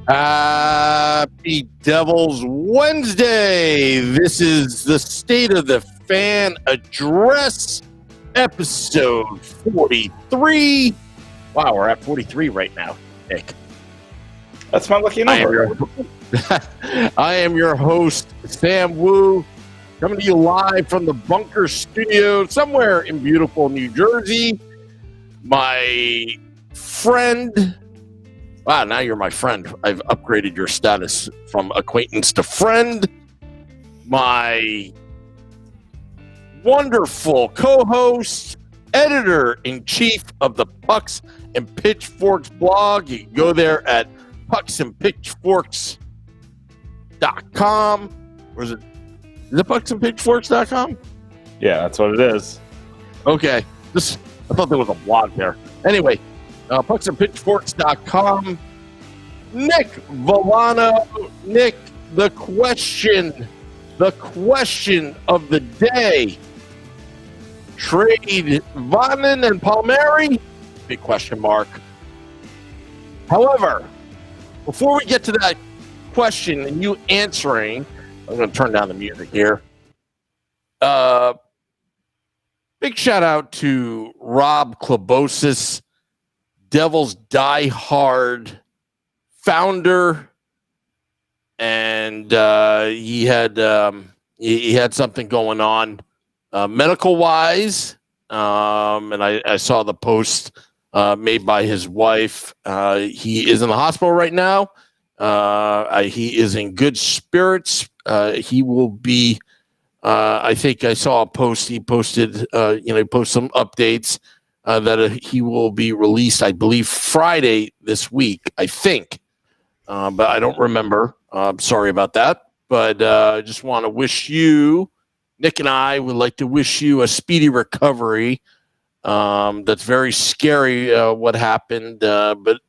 Happy Devils Wednesday. This is the State of the Fan Address, episode 43. Wow, we're at 43 right now, Nick. That's my lucky number. I am your host, Sam Wu, coming to you live from the Bunker Studio somewhere in beautiful New Jersey. My friend... Wow, now you're my friend. I've upgraded your status from acquaintance to friend. My wonderful co-host, editor-in-chief of the Pucks and Pitchforks blog. You can go there at pucksandpitchforks.com. Or is it pucksandpitchforks.com? Yeah, that's what it is. Okay. I thought there was a blog there. Anyway, pucksandpitchforks.com. Nick Villano. Nick, the question of the day. Trade Vatanen and Palmieri? Big question mark. However, before we get to that question and you answering, I'm going to turn down the music here. Big shout out to Rob Klabosis, Devils Die-Hard founder, and he had something going on medical wise, and I saw the post made by his wife. He is in the hospital right now. He is in good spirits. He will be. I think I saw a post he posted. He posted some updates. That he will be released, I believe, Friday this week, I think. But I don't remember. I'm sorry about that. But I just want to wish you, Nick and I would like to wish you a speedy recovery. That's very scary what happened. But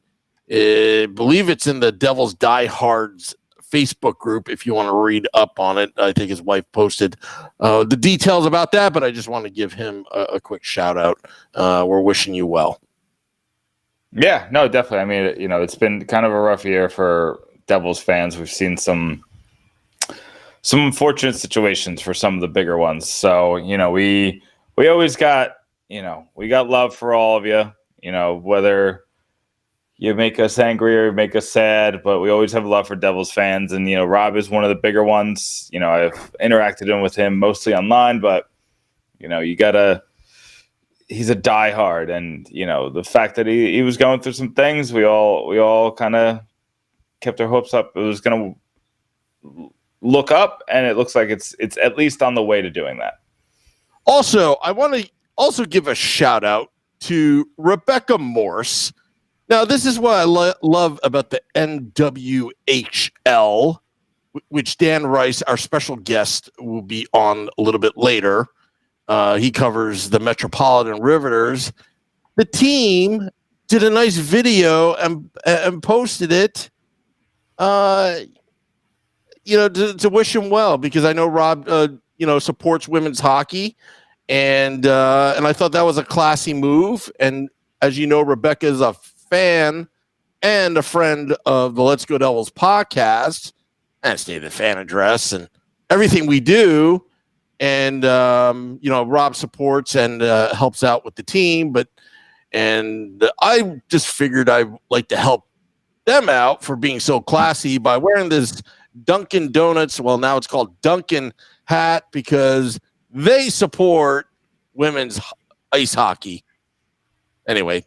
I believe it's in the Devils Die Hards Facebook group if you want to read up on it. I think his wife posted the details about that, but I just want to give him a quick shout out. We're wishing you well. Yeah, no, definitely. I mean, it's been kind of a rough year for Devils fans. We've seen some unfortunate situations for some of the bigger ones. So, we always got, we got love for all of you, whether you make us angry or make us sad, but we always have love for Devils fans. And, Rob is one of the bigger ones. I've interacted with him mostly online, but, he's a diehard. And, the fact that he was going through some things, we all kind of kept our hopes up. It was going to look up, and it looks like it's at least on the way to doing that. Also, I want to also give a shout out to Rebecca Morse. Now, this is what I love about the NWHL, which Dan Rice, our special guest, will be on a little bit later. He covers the Metropolitan Riveters. The team did a nice video and posted it, to wish him well, because I know Rob, supports women's hockey, and I thought that was a classy move. And as you know, Rebecca is a fan and a friend of the Let's Go Devils podcast and State of the Fan Address and everything we do. And, Rob supports and helps out with the team. And I just figured I'd like to help them out for being so classy by wearing this Dunkin' Donuts. Well, now it's called Dunkin' hat because they support women's ice hockey. Anyway.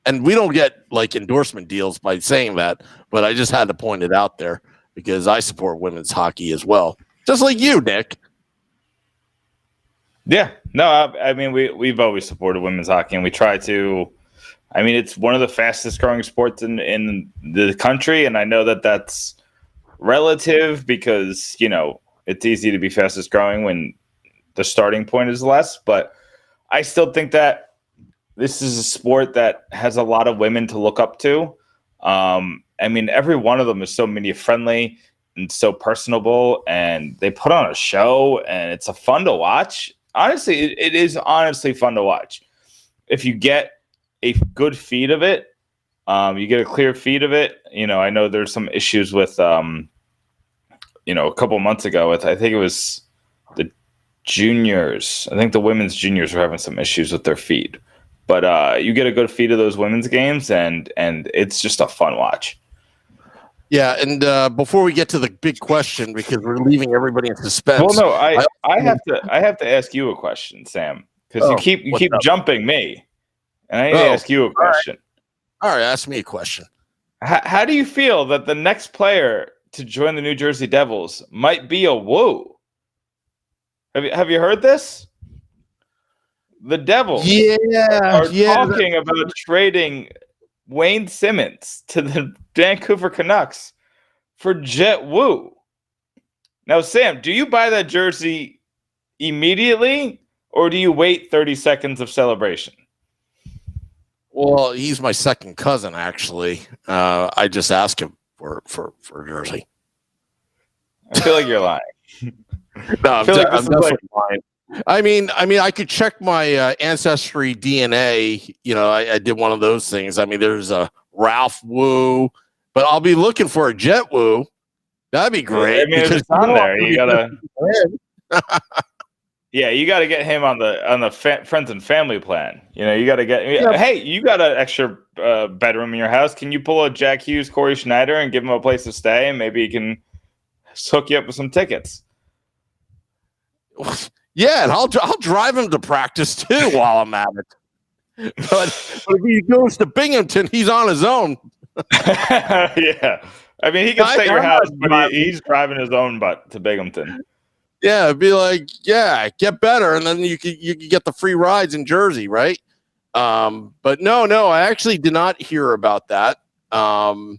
And we don't get endorsement deals by saying that, but I just had to point it out there because I support women's hockey as well, just like you, Nick. Yeah, no, I mean we've always supported women's hockey, and we try to. I mean, it's one of the fastest growing sports in the country, and I know that that's relative because it's easy to be fastest growing when the starting point is less, but I still think that this is a sport that has a lot of women to look up to. I mean, every one of them is so media friendly and so personable, and they put on a show, and it's a fun to watch. Honestly, it is honestly fun to watch. If you get a good feed of it, You get a clear feed of it. I know there's some issues with, a couple months ago with, I think it was the juniors. I think the women's juniors were having some issues with their feed. But you get a good feed of those women's games, and it's just a fun watch. Yeah, and before we get to the big question, because we're leaving everybody in suspense. Well, no, I have to ask you a question, Sam, because you keep jumping me, and I need to ask you a question. All right, ask me a question. How do you feel that the next player to join the New Jersey Devils might be a Woo? Have you heard this? The Devils are talking about trading Wayne Simmons to the Vancouver Canucks for Jet Woo. Now, Sam, do you buy that jersey immediately, or do you wait 30 seconds of celebration? Well, he's my second cousin, actually. I just asked him for a jersey. I feel like you're lying. No, I'm definitely lying. I mean, I could check my ancestry DNA. I did one of those things. I mean, there's a Ralph Woo, but I'll be looking for a Jet Woo. That'd be great. I mean, if it's on there, you gotta. Yeah, you got to get him on the friends and family plan. You got to get. Yeah. Hey, you got an extra bedroom in your house. Can you pull a Jack Hughes, Corey Schneider, and give him a place to stay, and maybe he can hook you up with some tickets? Yeah, and I'll drive him to practice too while I'm at it. But if he goes to Binghamton, he's on his own. Yeah, I mean he can stay at your house, but he's driving his own butt to Binghamton. Yeah, it'd be like, yeah, get better, and then you could get the free rides in Jersey, right? But no, I actually did not hear about that. Why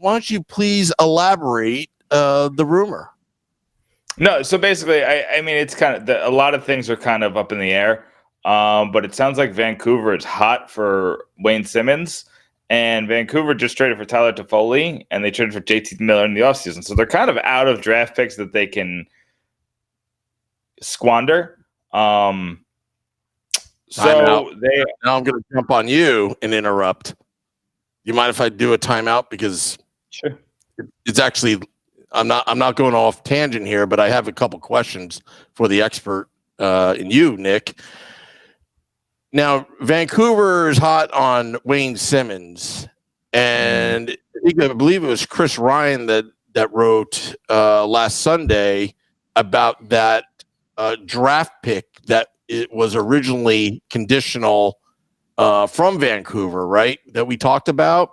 don't you please elaborate the rumor? No, so basically, I mean, it's kind of a lot of things are kind of up in the air, but it sounds like Vancouver is hot for Wayne Simmons, and Vancouver just traded for Tyler Toffoli, and they traded for JT Miller in the offseason. So they're kind of out of draft picks that they can squander. Now I'm going to jump on you and interrupt. You mind if I do a timeout? Because sure. It's actually I'm not going off tangent here, but I have a couple questions for the expert in you, Nick. Now, Vancouver is hot on Wayne Simmons, and I believe it was Chris Ryan that wrote last Sunday about that draft pick that it was originally conditional from Vancouver, right? That we talked about,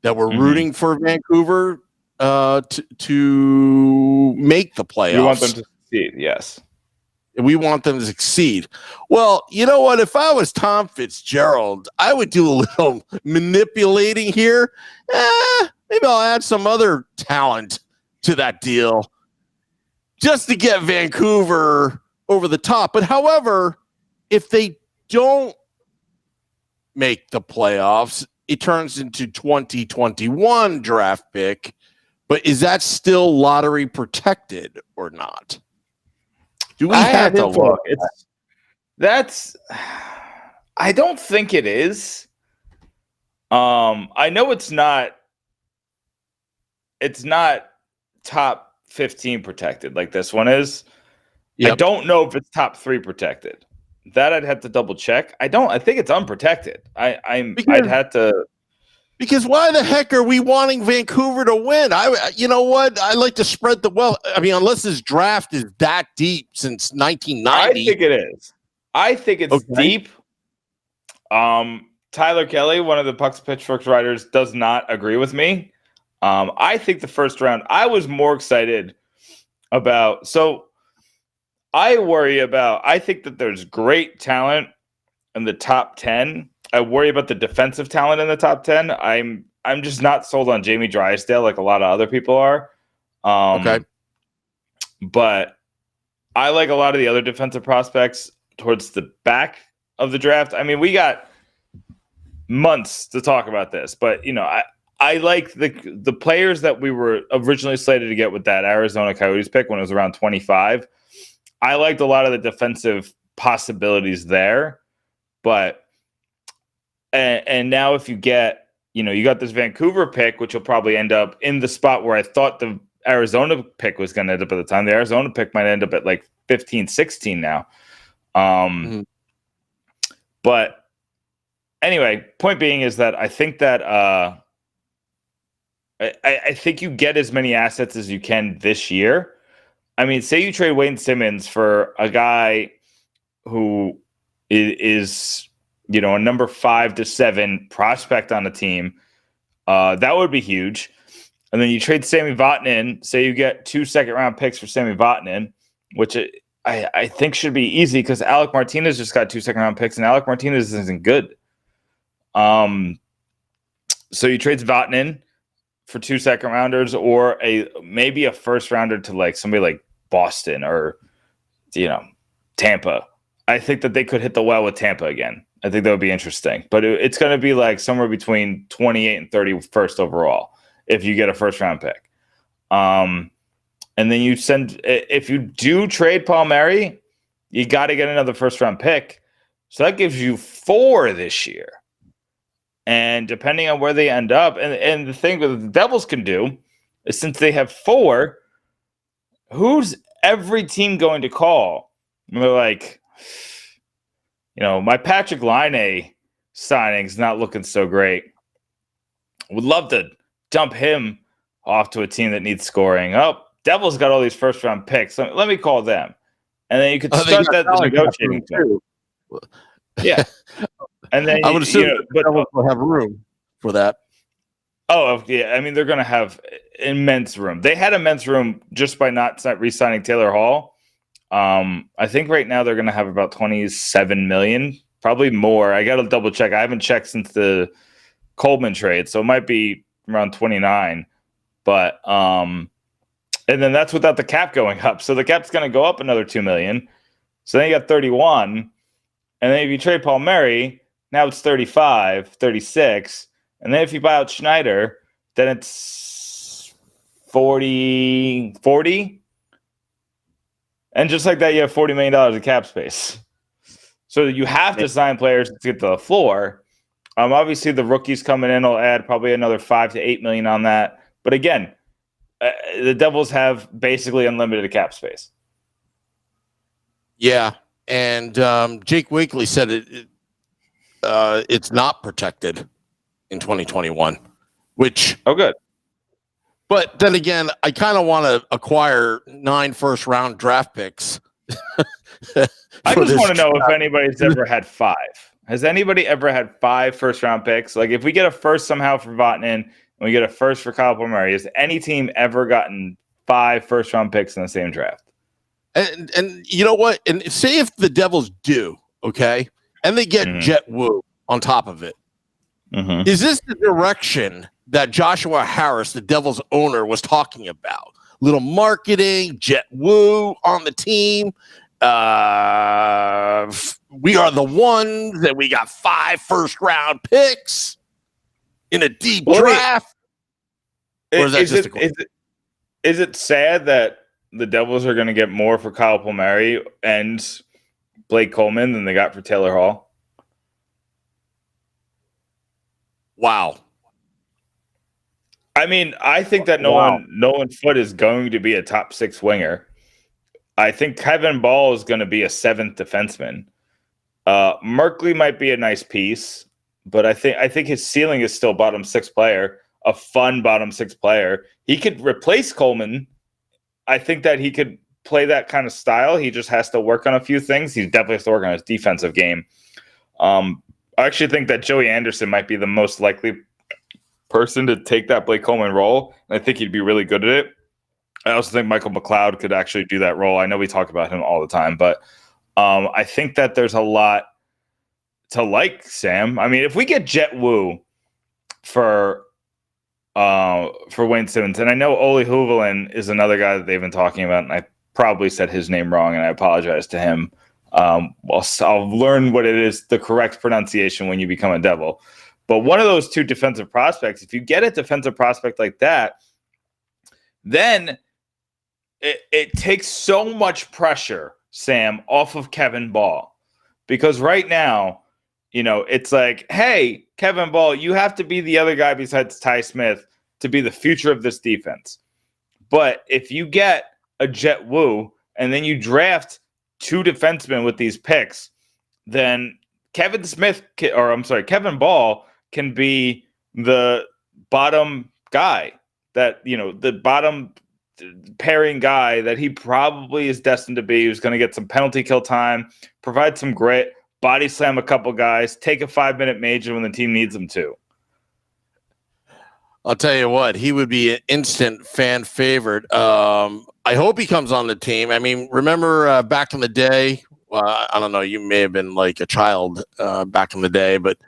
that we're rooting for Vancouver to make the playoffs. You want them to succeed, yes. We want them to succeed. Well, you know what? If I was Tom Fitzgerald, I would do a little manipulating here. Maybe I'll add some other talent to that deal just to get Vancouver over the top. But however, if they don't make the playoffs, it turns into 2021 draft pick. But is that still lottery protected or not? Do we have to look? I don't think it is. I know it's not top 15 protected like this one is. Yep. I don't know if it's top 3 protected. That I'd have to double check. I think it's unprotected. I'd have to. Because why the heck are we wanting Vancouver to win? You know what? I like to spread the wealth. I mean, unless this draft is that deep since 1990. I think it is. I think it's deep. Tyler Kelly, one of the Pucks Pitchforks writers, does not agree with me. I think the first round, I was more excited about. So I think that there's great talent in the top 10. I worry about the defensive talent in the top 10. I'm just not sold on Jamie Drysdale like a lot of other people are. But I like a lot of the other defensive prospects towards the back of the draft. I mean, we got months to talk about this, but I like the players that we were originally slated to get with that Arizona Coyotes pick when it was around 25. I liked a lot of the defensive possibilities there, but and now if you get, you got this Vancouver pick, which will probably end up in the spot where I thought the Arizona pick was going to end up at the time. The Arizona pick might end up at like 15, 16 now. But anyway, point being is that I think that I think you get as many assets as you can this year. I mean, say you trade Wayne Simmons for a guy who is a number 5 to 7 prospect on the team. That would be huge. And then you trade Sami Vatanen. Say you get 2 second-round picks for Sami Vatanen, which I think should be easy because Alec Martinez just got 2 second-round picks, and Alec Martinez isn't good. So you trade Vatanen for 2 second-rounders or maybe a first-rounder to like somebody like Boston or Tampa. I think that they could hit the well with Tampa again. I think that would be interesting. But it's going to be like somewhere between 28 and 31st overall if you get a first-round pick. And then if you do trade Palmieri, you got to get another first-round pick. So that gives you 4 this year. And depending on where they end up, and the thing that the Devils can do is since they have 4, who's every team going to call? And they're like, my Patrick Laine signing's not looking so great. Would love to dump him off to a team that needs scoring. Oh, Devils got all these first-round picks. Let me call them. And then you could start that negotiating too. Yeah. And then I would assume the Devils will have room for that. Oh, yeah. I mean, they're going to have immense room. They had immense room just by not re-signing Taylor Hall. I think right now they're going to have about 27 million, probably more. I got to double check. I haven't checked since the Coleman trade, so it might be around 29. But and then that's without the cap going up. So the cap's going to go up another 2 million. So then you got 31. And then if you trade Palmieri, now it's 35, 36. And then if you buy out Schneider, then it's 40. And just like that, you have $40 million of cap space. So you have to sign players to get to the floor. Obviously, the rookies coming in will add probably another 5 to 8 million on that. But again, the Devils have basically unlimited cap space. Yeah, and Jake Wakely said it's not protected in 2021, which good. But then again, I kind of want to acquire 9 first-round draft picks. I just want to know if anybody's ever had 5. Has anybody ever had 5 first-round picks? Like, if we get a first somehow for Vatanen and we get a first for Kyle Palmieri, has any team ever gotten 5 first-round picks in the same draft? And you know what? And say if the Devils do, okay, and they get Jet Wu on top of it, is this the direction that Joshua Harris, the Devils owner, was talking about? Little marketing, Jet Wu on the team. We are the ones that we got 5 first-round picks in a deep draft. Or is it sad that the Devils are going to get more for Kyle Palmieri and Blake Coleman than they got for Taylor Hall? Wow. I mean, I think that Nolan Foote is going to be a top 6 winger. I think Kevin Ball is going to be a 7th defenseman. Merkley might be a nice piece, but I think his ceiling is still bottom 6 player, a fun bottom 6 player. He could replace Coleman. I think that he could play that kind of style. He just has to work on a few things. He definitely has to work on his defensive game. I actually think that Joey Anderson might be the most likely person to take that Blake Coleman role, and I think he'd be really good at it. I also think Michael McLeod could actually do that role. I know we talk about him all the time, but I think that there's a lot to like, Sam. I mean, if we get Jet Wu for Wayne Simmons, and I know Ole Huvelen is another guy that they've been talking about, and I probably said his name wrong, and I apologize to him. I'll learn what it is, the correct pronunciation when you become a Devil. But one of those 2 defensive prospects, if you get a defensive prospect like that, then it takes so much pressure, Sam, off of Kevin Ball. Because right now, it's like, hey, Kevin Ball, you have to be the other guy besides Ty Smith to be the future of this defense. But if you get a Jet Wu and then you draft 2 defensemen with these picks, then Kevin Ball can be the bottom guy, that, the bottom pairing guy that he probably is destined to be, who's going to get some penalty kill time, provide some grit, body slam a couple guys, take a 5-minute major when the team needs him to. I'll tell you what, he would be an instant fan favorite. I hope he comes on the team. I mean, remember back in the day, I don't know, you may have been like a child back in the day, but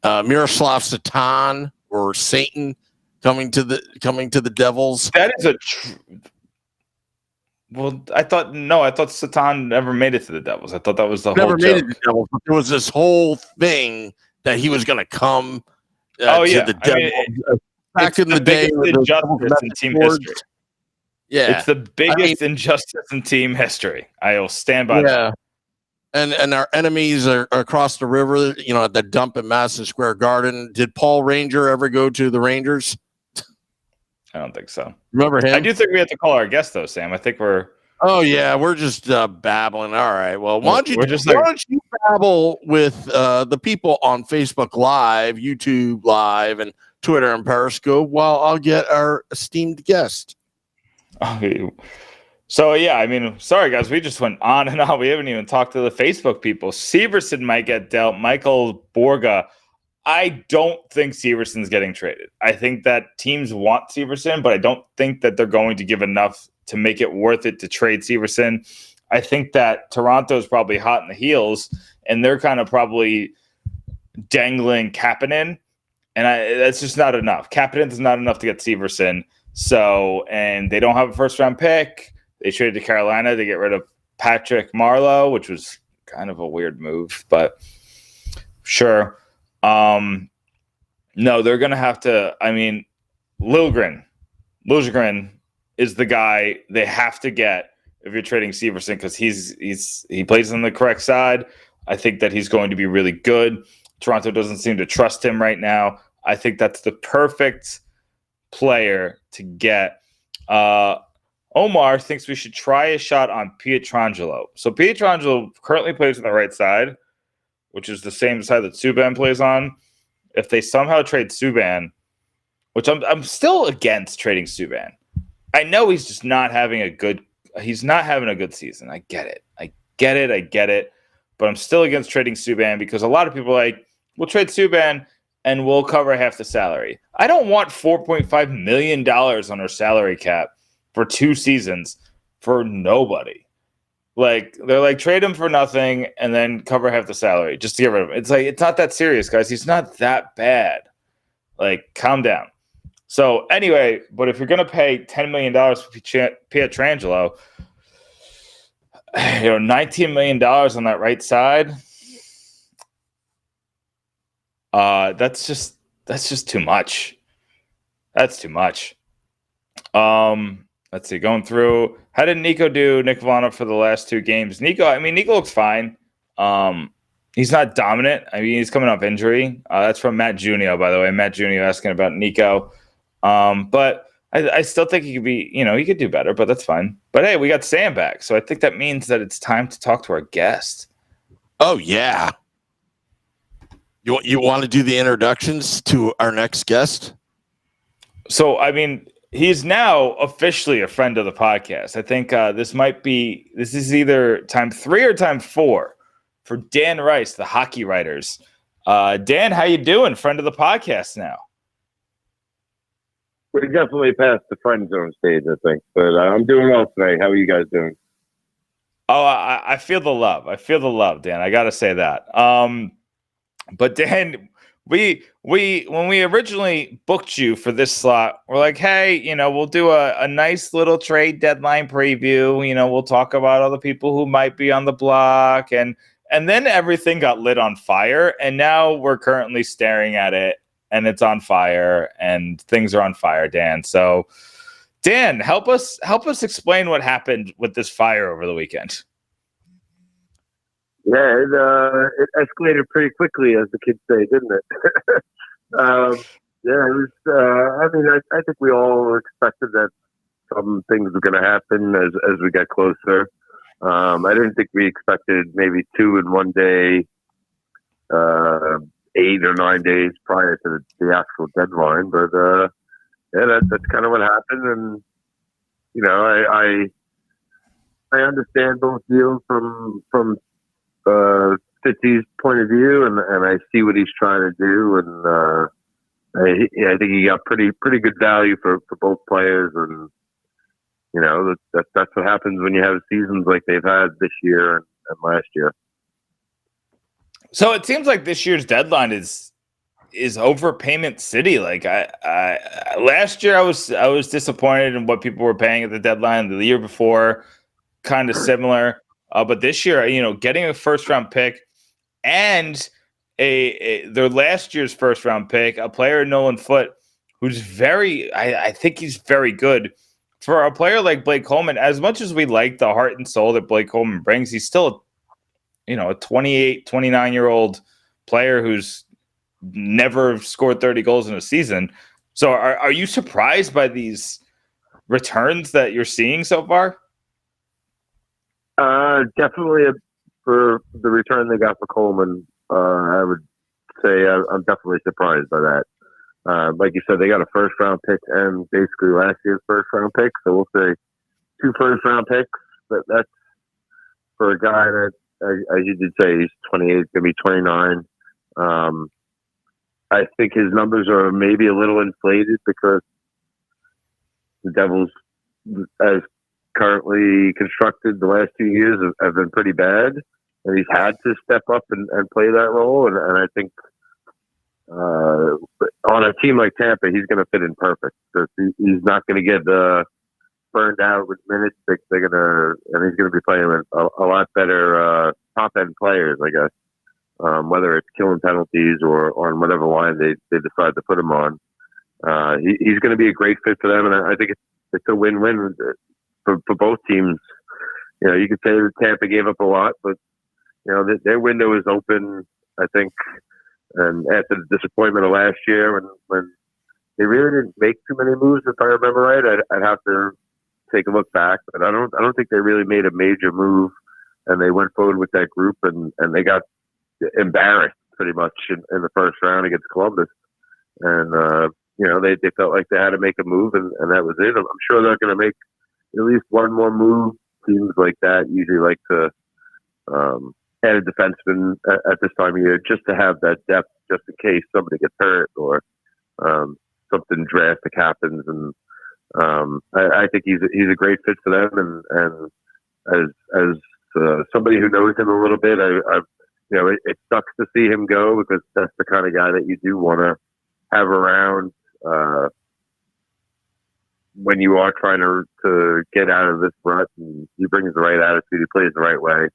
Miroslav Satan or Satan coming to the Devils. That is I thought Satan never made it to the Devils. I thought that was the whole joke. Made it to the Devils. There was this whole thing that he was going to come to the Devils. Back in the day, injustice in team history. Yeah, it's the biggest injustice in team history. I will stand by that. And our enemies are across the river, at the dump at Madison Square Garden. Did Paul Ranger ever go to the Rangers? I don't think so. Remember him? I do think we have to call our guest, though, Sam. I think we're... Oh, yeah, we're just babbling. All right. Well, why don't you babble with the people on Facebook Live, YouTube Live, and Twitter and Periscope while I'll get our esteemed guest. Okay. So, yeah, I mean, sorry, guys. We just went on and on. We haven't even talked to the Facebook people. Severson might get dealt. Michael Borga. I don't think Severson's getting traded. I think that teams want Severson, but I don't think that they're going to give enough to make it worth it to trade Severson. I think that Toronto's probably hot in the heels, and they're kind of probably dangling Kapanen, and that's just not enough. Kapanen's not enough to get Severson. So, and they don't have a first-round pick. They traded to Carolina to get rid of Patrick Marleau, which was kind of a weird move, but sure. No, they're going to have to, I mean, Liljegren is the guy they have to get if you're trading Severson, because he plays on the correct side. I think that he's going to be really good. Toronto doesn't seem to trust him right now. I think that's the perfect player to get. Omar thinks we should try a shot on Pietrangelo. So Pietrangelo currently plays on the right side, which is the same side that Subban plays on. If they somehow trade Subban, which I'm still against trading Subban. I know he's just not having a good season. I get it. But I'm still against trading Subban because a lot of people are like, we'll trade Subban and we'll cover half the salary. I don't want $4.5 million on our salary cap for 2 seasons for nobody. Like, they're like, trade him for nothing and then cover half the salary just to get rid of him. It's like, it's not that serious, guys. He's not that bad. Like, calm down. So, anyway, but if you're going to pay $10 million for Pietrangelo, $19 million on that right side, that's just too much. That's too much. Let's see, going through. How did Nico do, Nick Vana, for the last 2 games? Nico looks fine. He's not dominant. I mean, he's coming off injury. That's from Matt Junio, by the way. Matt Junio asking about Nico. But I still think he could be, he could do better, but that's fine. But hey, we got Sam back. So I think that means that it's time to talk to our guest. Oh, yeah. You want to do the introductions to our next guest? So, I mean, he's now officially a friend of the podcast. I think this is either time 3 or time 4 for Dan Rice, the hockey writers. Dan, how you doing? Friend of the podcast now. We're definitely past the friend zone stage, I think. But I'm doing well today. How are you guys doing? Oh, I feel the love. Dan. I got to say that. But Dan, we when we originally booked you for this slot, we're like, hey, we'll do a nice little trade deadline preview. We'll talk about other people who might be on the block, and then everything got lit on fire, and now we're currently staring at it, and it's on fire, and things are on fire, Dan. So, Dan, help us explain what happened with this fire over the weekend. Yeah, it escalated pretty quickly, as the kids say, didn't it? Yeah, it was. I mean, I think we all expected that some things were going to happen as we got closer. I didn't think we expected maybe 2 in one day, 8 or 9 days prior to the actual deadline. But yeah, that's kind of what happened. And you know, I understand both deals from Fitzy's point of view, and I see what he's trying to do, and I think he got pretty good value for both players, and you know that's what happens when you have seasons like they've had this year and last year. So it seems like this year's deadline is overpayment city. Like I last year I was disappointed in what people were paying at the deadline. The year before, kind of similar. But this year, getting a first round pick and their last year's first round pick, a player Nolan Foote, who's I think he's very good. For a player like Blake Coleman, as much as we like the heart and soul that Blake Coleman brings, he's still a 28, 29-year-old player who's never scored 30 goals in a season. So are you surprised by these returns that you're seeing so far? Definitely for the return they got for Coleman, I would say I'm definitely surprised by that. Like you said, they got a first round pick and basically last year's first round pick. So we'll say 2 first round picks. But that's for a guy that, as you did say, he's 28, going to be 29. I think his numbers are maybe a little inflated because the Devils, as currently constructed, the last 2 years have been pretty bad, and he's had to step up and play that role. And I think on a team like Tampa, he's going to fit in perfect because he's not going to get burned out with minutes. They're gonna, and he's going to be playing with a lot better top end players, I guess. Whether it's killing penalties or on whatever line they decide to put him on, he's going to be a great fit for them, and I think it's a win-win for both teams. You could say that Tampa gave up a lot, but their window is open, I think. And after the disappointment of last year, when they really didn't make too many moves, if I remember right, I'd have to take a look back, but I don't think they really made a major move, and they went forward with that group, and they got embarrassed pretty much in the first round against Columbus, and they felt like they had to make a move, and that was it. I'm sure they're going to make at least one more move. Teams like that usually like to add a defenseman at this time of year just to have that depth, just in case somebody gets hurt or something drastic happens. And I think he's a great fit for them. And as somebody who knows him a little bit, it sucks to see him go because that's the kind of guy that you do want to have around when you are trying to get out of this rut. And he brings the right attitude. He plays the right way.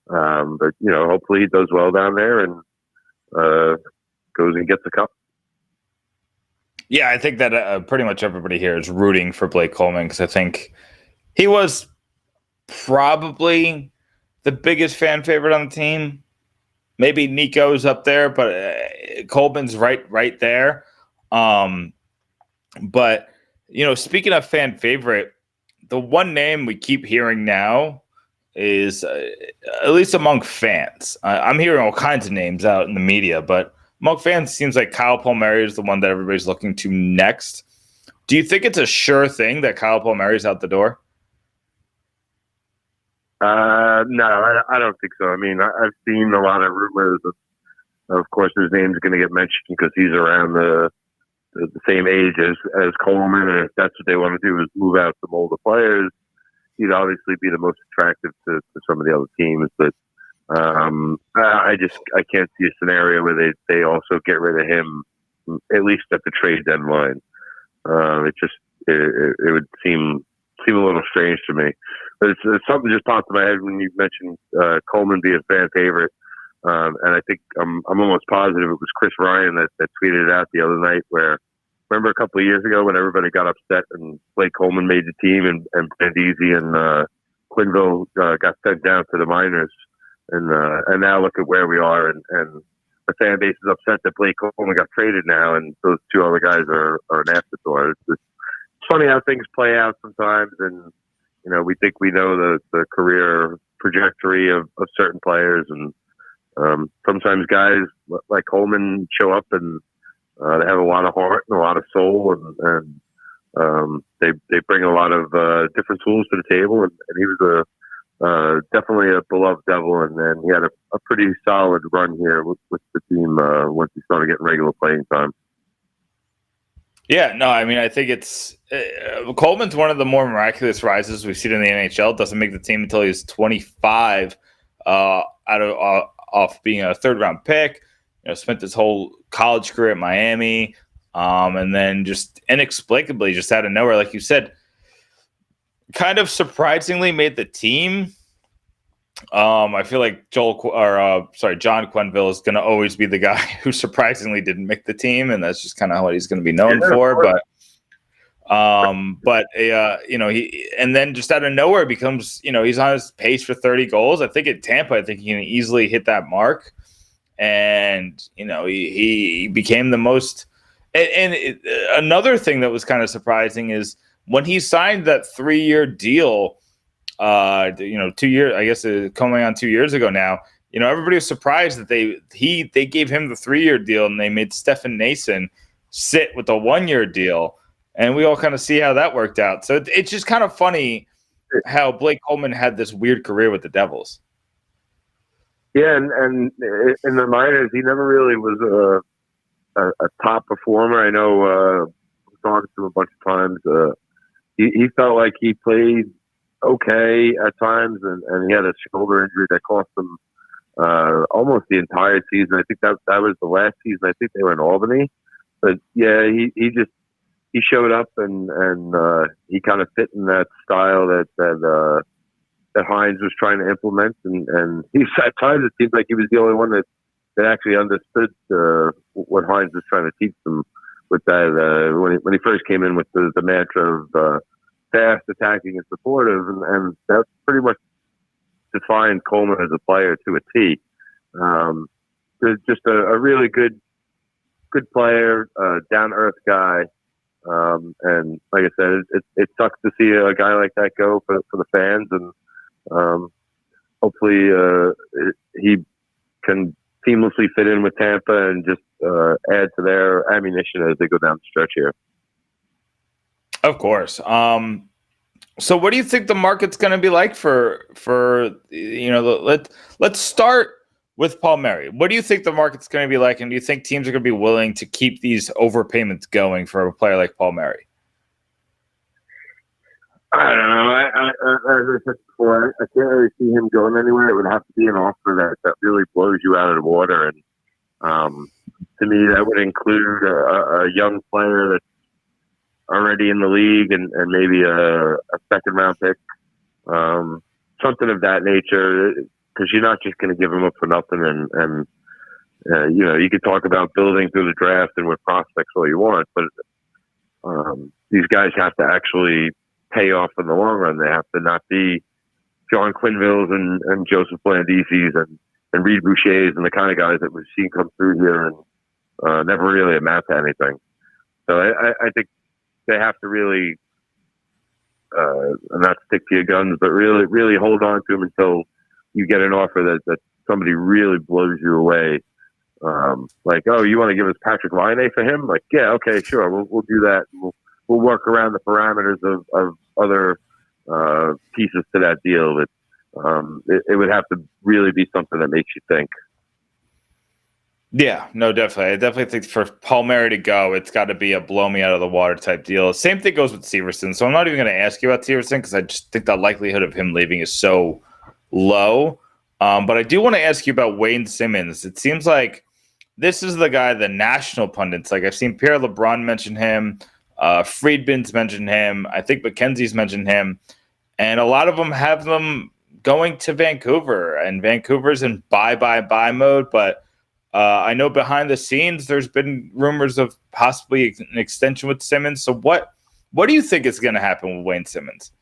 But hopefully he does well down there and goes and gets a cup. Yeah, I think that pretty much everybody here is rooting for Blake Coleman because I think he was probably the biggest fan favorite on the team. Maybe Nico's up there, but Coleman's right there. But speaking of fan favorite, the one name we keep hearing now is at least among fans. I'm hearing all kinds of names out in the media, but among fans, it seems like Kyle Palmieri is the one that everybody's looking to next. Do you think it's a sure thing that Kyle Palmieri is out the door? No, I don't think so. I mean, I've seen a lot of rumors. Of course, his name's going to get mentioned because he's around the same age as Coleman, and if that's what they want to do is move out some older players, he'd obviously be the most attractive to some of the other teams. But I can't see a scenario where they also get rid of him, at least at the trade deadline. It would seem a little strange to me. But it's something just popped in my head when you mentioned Coleman being a fan favorite. And I think I'm almost positive it was Chris Ryan that tweeted it out the other night where, remember a couple of years ago when everybody got upset and Blake Coleman made the team and Bandisi and Quinville got sent down to the minors. And now look at where we are. And the fan base is upset that Blake Coleman got traded now, and those two other guys are an afterthought. It's funny how things play out sometimes, and we think we know the career trajectory of certain players, and sometimes guys like Coleman show up and they have a lot of heart and a lot of soul, and they bring a lot of different tools to the table, and he was definitely a beloved Devil, and then he had a pretty solid run here with the team once he started getting regular playing time. Yeah, no, I mean, I think it's Coleman's one of the more miraculous rises we've seen in the NHL. Doesn't make the team until he's 25, off being a third-round pick. Spent his whole college career at Miami, and then just inexplicably, just out of nowhere, like you said, kind of surprisingly made the team. I feel like John Quenneville is going to always be the guy who surprisingly didn't make the team, and that's just kind of what he's going to be known for. But he and then just out of nowhere becomes, he's on his pace for 30 goals. I think at Tampa, I think he can easily hit that mark, and he became the most. Another thing that was kind of surprising is when he signed that 3-year deal. 2 years, I guess, coming on 2 years ago now. Everybody was surprised that they gave him the 3-year deal, and they made Stefan Nason sit with a 1-year deal, and we all kind of see how that worked out. So it's just kind of funny how Blake Coleman had this weird career with the Devils. Yeah, and in the minors, he never really was a top performer. I know I've talked to him a bunch of times. He felt like he played okay at times, and he had a shoulder injury that cost him almost the entire season. I think that was the last season. I think they were in Albany, but yeah, he showed up and he kind of fit in that style that Hines was trying to implement, and he at times it seemed like he was the only one that actually understood what Hines was trying to teach them with that when he first came in with the mantra of fast, attacking, and supportive, and that pretty much defined Coleman as a player to a T. Just a really good player, down-to-earth guy, and like I said, it sucks to see a guy like that go for the fans, and hopefully he can seamlessly fit in with Tampa and just add to their ammunition as they go down the stretch here. Of course. So what do you think the market's going to be like for let's start with Palmieri. What do you think the market's going to be like, and do you think teams are going to be willing to keep these overpayments going for a player like Palmieri? I don't know. As I said before, I can't really see him going anywhere. It would have to be an offer that really blows you out of the water, and to me, that would include a young player that's already in the league and maybe a second round pick, something of that nature, because you're not just going to give him up for nothing. And you could talk about building through the draft and with prospects all you want, but these guys have to actually pay off in the long run. They have to not be John Quenneville's and Joseph Blandisi's and Reed Boucher's and the kind of guys that we've seen come through here and never really amount to anything. So I think they have to really, not stick to your guns, but really, really hold on to them until you get an offer that somebody really blows you away. Like, oh, you want to give us Patrick Laine for him? Like, yeah, okay, sure, we'll do that. We'll work around the parameters of other pieces to that deal. But it would have to really be something that makes you think. Yeah, no, definitely. I definitely think for Palmieri to go, it's got to be a blow me out of the water type deal. Same thing goes with Severson. So I'm not even going to ask you about Severson because I just think the likelihood of him leaving is so low. But I do want to ask you about Wayne Simmonds. It seems like this is the guy the national pundits, like I've seen Pierre LeBrun mention him, Friedman's mentioned him, I think McKenzie's mentioned him, and a lot of them have them going to Vancouver, and Vancouver's in buy mode, but I know behind the scenes there's been rumors of possibly an extension with Simmonds. So what do you think is going to happen with Wayne Simmonds?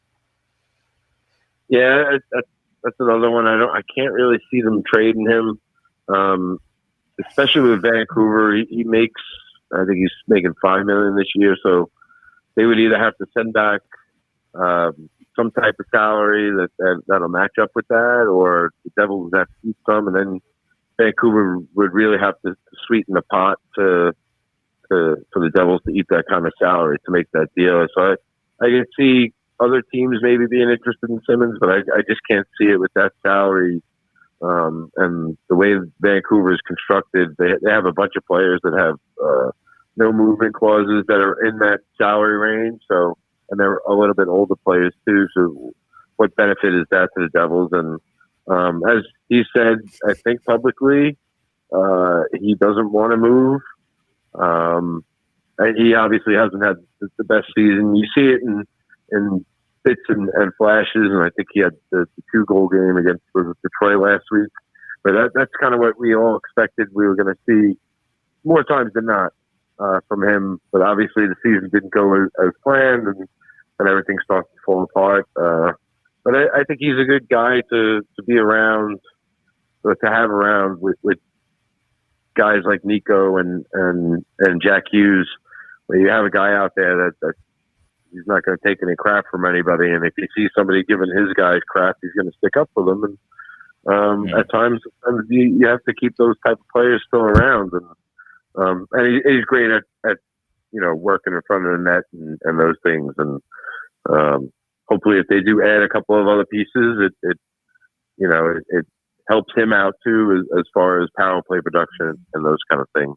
Yeah, that's another one. I can't really see them trading him. especially with Vancouver, he makes, I think he's making $5 million this year. So they would either have to send back some type of salary that'll match up with that, or the Devils would have to keep some, and then Vancouver would really have to sweeten the pot for the Devils to eat that kind of salary to make that deal. So I can see other teams maybe being interested in Simmons, but I just can't see it with that salary. And the way Vancouver is constructed, they have a bunch of players that have no movement clauses that are in that salary range. So, and they're a little bit older players too. So what benefit is that to the Devils? And as he said, I think publicly, he doesn't want to move. And he obviously hasn't had the best season. You see it in bits and flashes, and I think he had the 2-goal game against Detroit last week. But that's kind of what we all expected we were going to see more times than not from him. But obviously the season didn't go as planned, and everything starts to fall apart. But I think he's a good guy to be around, or to have around with guys like Nico and Jack Hughes, where you have a guy out there that he's not going to take any crap from anybody. And if he sees somebody giving his guys crap, he's going to stick up for them. And at times you have to keep those type of players still around. And he's great at working in front of the net and those things. And hopefully, if they do add a couple of other pieces, it helps him out too as far as power play production and those kind of things.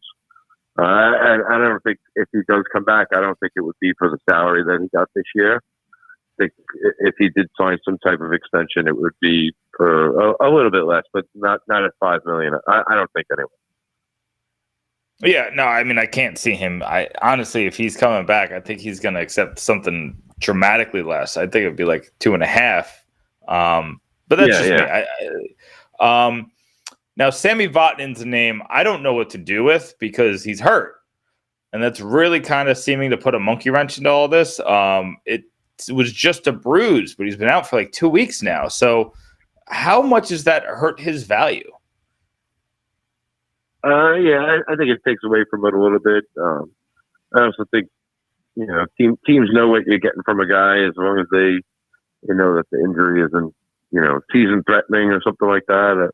I don't think if he does come back, I don't think it would be for the salary that he got this year. I think if he did sign some type of extension, it would be for a little bit less, but not at $5 million. I don't think anyway. Yeah, no, I mean, I can't see him. I honestly, if he's coming back, I think he's going to accept something dramatically less. I think it'd be like 2.5. But that's just me. Now, Sami Vatanen's a name I don't know what to do with because he's hurt. And that's really kind of seeming to put a monkey wrench into all this. It was just a bruise, but he's been out for like 2 weeks now. So how much does that hurt his value? I think it takes away from it a little bit. I also think, teams know what you're getting from a guy as long as they know that the injury isn't, season threatening or something like that.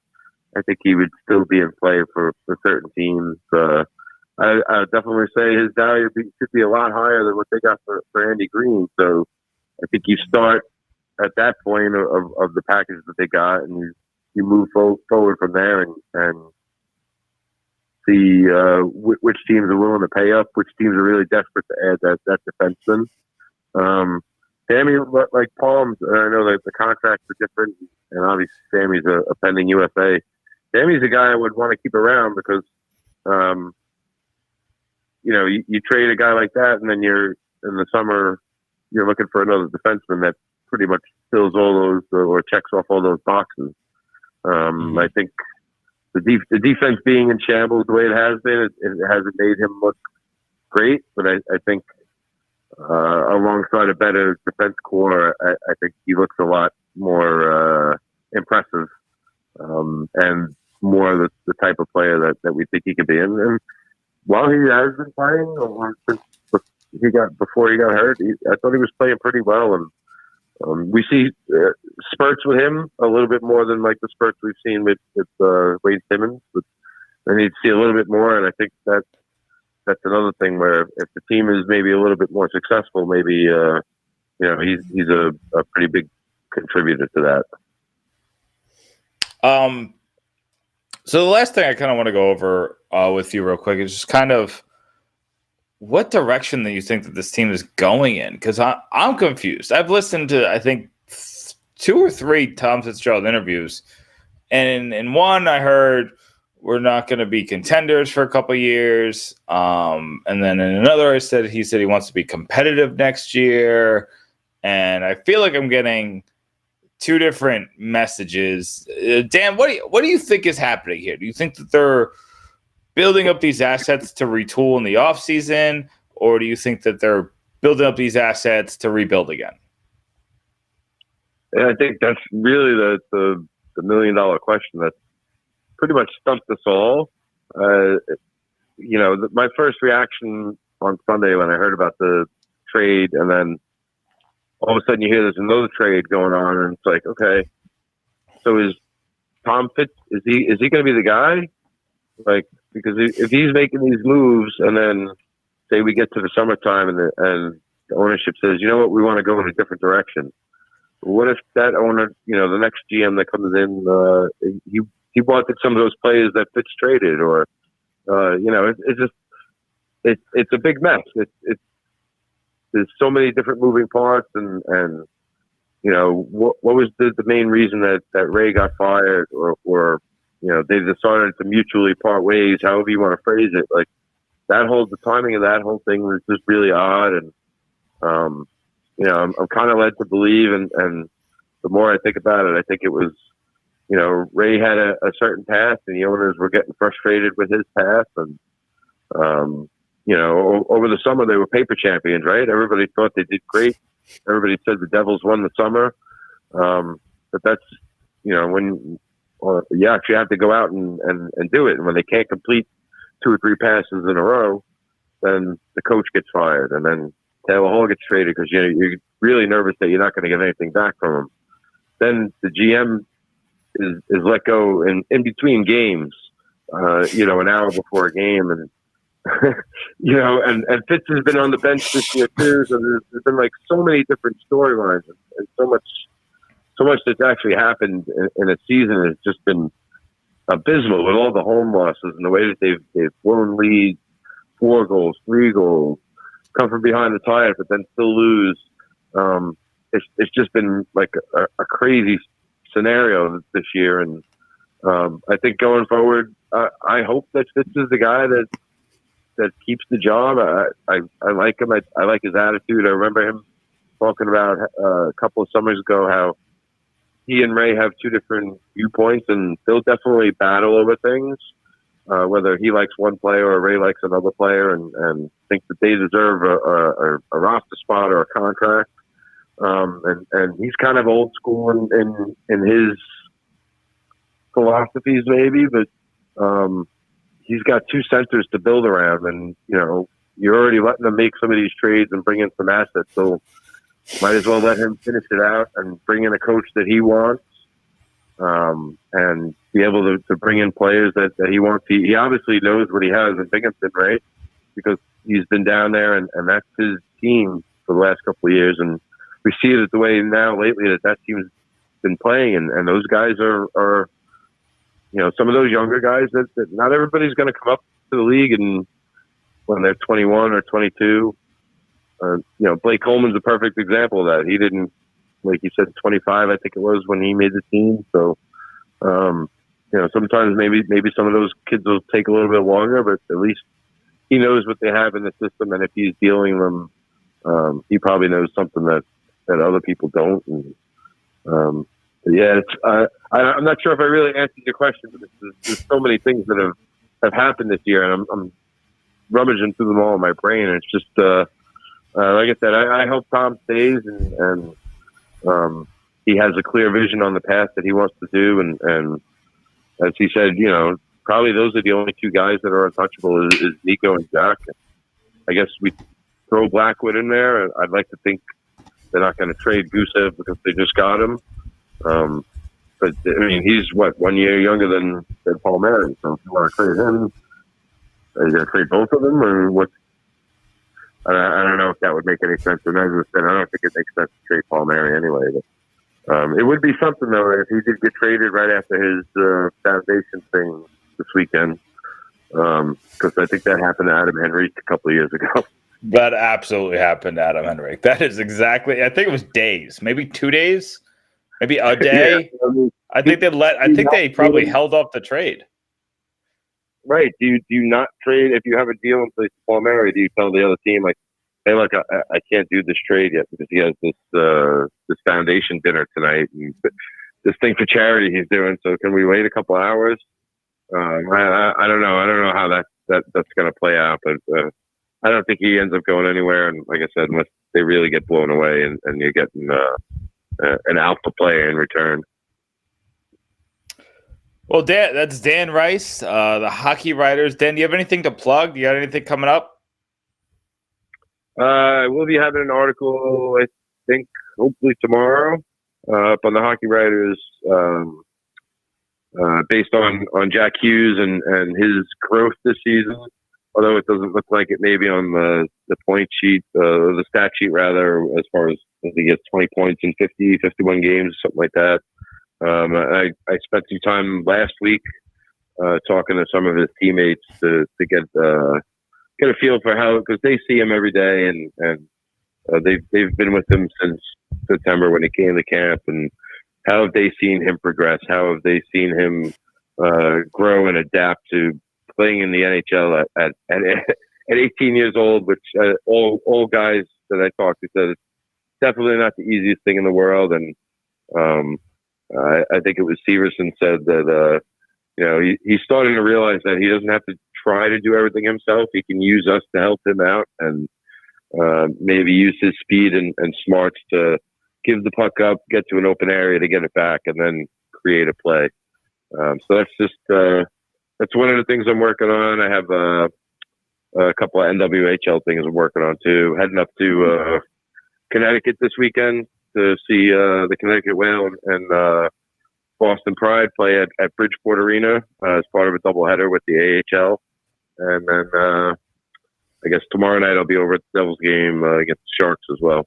I think he would still be in play for certain teams. I definitely say his value should be a lot higher than what they got for Andy Green. So I think you start at that point of the package that they got, and you move forward from there and see which teams are willing to pay up, which teams are really desperate to add that defenseman. Sami, like Palms, I know that the contracts are different, and obviously Sami's a pending UFA. Sami's a guy I would want to keep around because, you trade a guy like that, and then you're in the summer, you're looking for another defenseman that pretty much fills all those or checks off all those boxes. I think the defense being in shambles the way it has been, it hasn't made him look great, but I think alongside a better defense core, I think he looks a lot more impressive and more the type of player that we think he could be. And while he has been playing, or since before he got hurt, I thought he was playing pretty well. And we see spurts with him a little bit more than like the spurts we've seen with Wade Simmons. But I need to see a little bit more, and I think that's another thing where if the team is maybe a little bit more successful, maybe he's a pretty big contributor to that. So the last thing I kind of want to go over with you real quick is just kind of what direction that you think that this team is going in, because I'm confused. I've listened to I think 2 or 3 Tom Fitzgerald interviews, and in one I heard we're not going to be contenders for a couple of years. And then in another, he said he wants to be competitive next year. And I feel like I'm getting 2 different messages. Dan, what do you think is happening here? Do you think that they're building up these assets to retool in the offseason, or do you think that they're building up these assets to rebuild again? Yeah, I think that's really the $1 million question that pretty much stumped us all. My first reaction on Sunday when I heard about the trade, and then all of a sudden you hear there's another trade going on, and it's like, okay, so is Tom Fitz, is he going to be the guy? Like, because if he's making these moves, and then say we get to the summertime and the ownership says, you know what, we want to go in a different direction. What if that owner, the next GM that comes in, he wanted some of those players that Fitz traded, or it's a big mess. There's so many different moving parts, and what was the main reason that Ray got fired, or they decided to mutually part ways, however you want to phrase it. Like the timing of that whole thing was just really odd, and I'm kind of led to believe, and the more I think about it, I think it was, Ray had a certain path, and the owners were getting frustrated with his path, and over the summer they were paper champions, right? Everybody thought they did great. Everybody said the Devils won the summer, but that's when you actually have to go out and do it, and when they can't complete 2 or 3 passes in a row, then the coach gets fired, and then Taylor Hall gets traded because you're really nervous that you're not going to get anything back from him. Then the GM is let go in between games, an hour before a game, and and Fitz has been on the bench this year too. So there's been like so many different storylines, and so much that's actually happened in a season has just been abysmal with all the home losses and the way that they've blown leads, 4 goals, 3 goals, come from behind the tire, but then still lose. It's just been like a crazy scenario this year, and I think going forward, I hope that Fitz is the guy that keeps the job. I like him. I like his attitude. I remember him talking about a couple of summers ago how he and Ray have 2 different viewpoints, and they'll definitely battle over things, whether he likes one player or Ray likes another player, and think that they deserve a roster spot or a contract. And he's kind of old school in his philosophies, maybe, but he's got 2 centers to build around, and you're already letting them make some of these trades and bring in some assets, so might as well let him finish it out and bring in a coach that he wants, and be able to bring in players that he wants. He obviously knows what he has in Binghamton, right? Because he's been down there, and that's his team for the last couple of years, and we see it the way now lately that team's been playing, and those guys are some of those younger guys that not everybody's going to come up to the league and when they're 21 or 22. Blake Coleman's a perfect example of that. He didn't, like you said, 25, I think it was, when he made the team. So, sometimes maybe some of those kids will take a little bit longer, but at least he knows what they have in the system, and if he's dealing them, he probably knows something that other people don't. And, I'm not sure if I really answered your question, but there's so many things that have happened this year, and I'm rummaging through them all in my brain. And it's just, like I said, I hope Tom stays, and he has a clear vision on the path that he wants to do. And as he said, probably those are the only 2 guys that are untouchable is Nico and Jack. I guess we throw Blackwood in there. I'd like to think they're not going to trade Gusev because they just got him. But I mean, he's 1 year younger than Palmieri. So if you want to trade him, are you going to trade both of them, or what? I don't know if that would make any sense. And as I said, I don't think it makes sense to trade Palmieri anyway. But, it would be something though if he did get traded right after his foundation thing this weekend, because I think that happened to Adam Henrique a couple of years ago. That absolutely happened to Adam Henrique. That is exactly. I think it was days, maybe 2 days. Maybe a day. Yeah, I think they probably held up the trade. Right. Do you not trade if you have a deal in place with Palmieri? Do you tell the other team, like, hey, look, I can't do this trade yet because he has this foundation dinner tonight and this thing for charity he's doing. So can we wait a couple hours? I don't know. I don't know how that's going to play out, but I don't think he ends up going anywhere. And like I said, unless they really get blown away and you're getting an alpha player in return. Well, Dan, that's Dan Rice, the hockey writers. Dan, do you have anything to plug? Do you got anything coming up? We'll be having an article, I think, hopefully tomorrow, up on the hockey writers, based on Jack Hughes and his growth this season. Although it doesn't look like it, maybe on the point sheet, the stat sheet rather, as far as he gets 20 points in 51 games, something like that. I spent some time last week talking to some of his teammates to get a feel for how, because they see him every day, and they've been with him since September when he came to camp, and how have they seen him progress? How have they seen him grow and adapt to playing in the NHL at 18 years old? Which all guys that I talked to said it's definitely not the easiest thing in the world, and I think it was Severson said that he's starting to realize that he doesn't have to try to do everything himself. He can use us to help him out, and maybe use his speed and smarts to give the puck up, get to an open area to get it back, and then create a play. So that's just that's one of the things I'm working on. I have a couple of NWHL things I'm working on too. Heading up to Connecticut this weekend to see the Connecticut Whale and Boston Pride play at Bridgeport Arena as part of a doubleheader with the AHL. And then I guess tomorrow night I'll be over at the Devils game against the Sharks as well.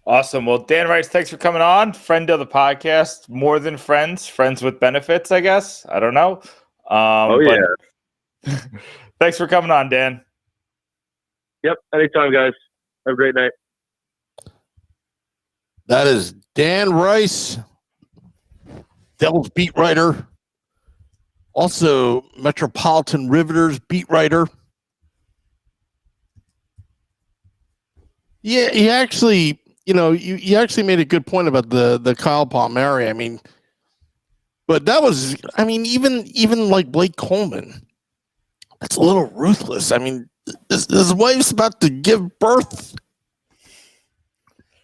Awesome. Well, Dan Rice, thanks for coming on. Friend of the podcast, more than friends, friends with benefits, I guess. I don't know. Yeah. Thanks for coming on, Dan. Yep. Anytime, guys. Have a great night. That is Dan Rice, Devils beat writer, also Metropolitan Riveters beat writer. Yeah, he actually, you actually made a good point about the Kyle Palmieri. I mean, but that was, even like Blake Coleman, that's a little ruthless. I mean, his wife's about to give birth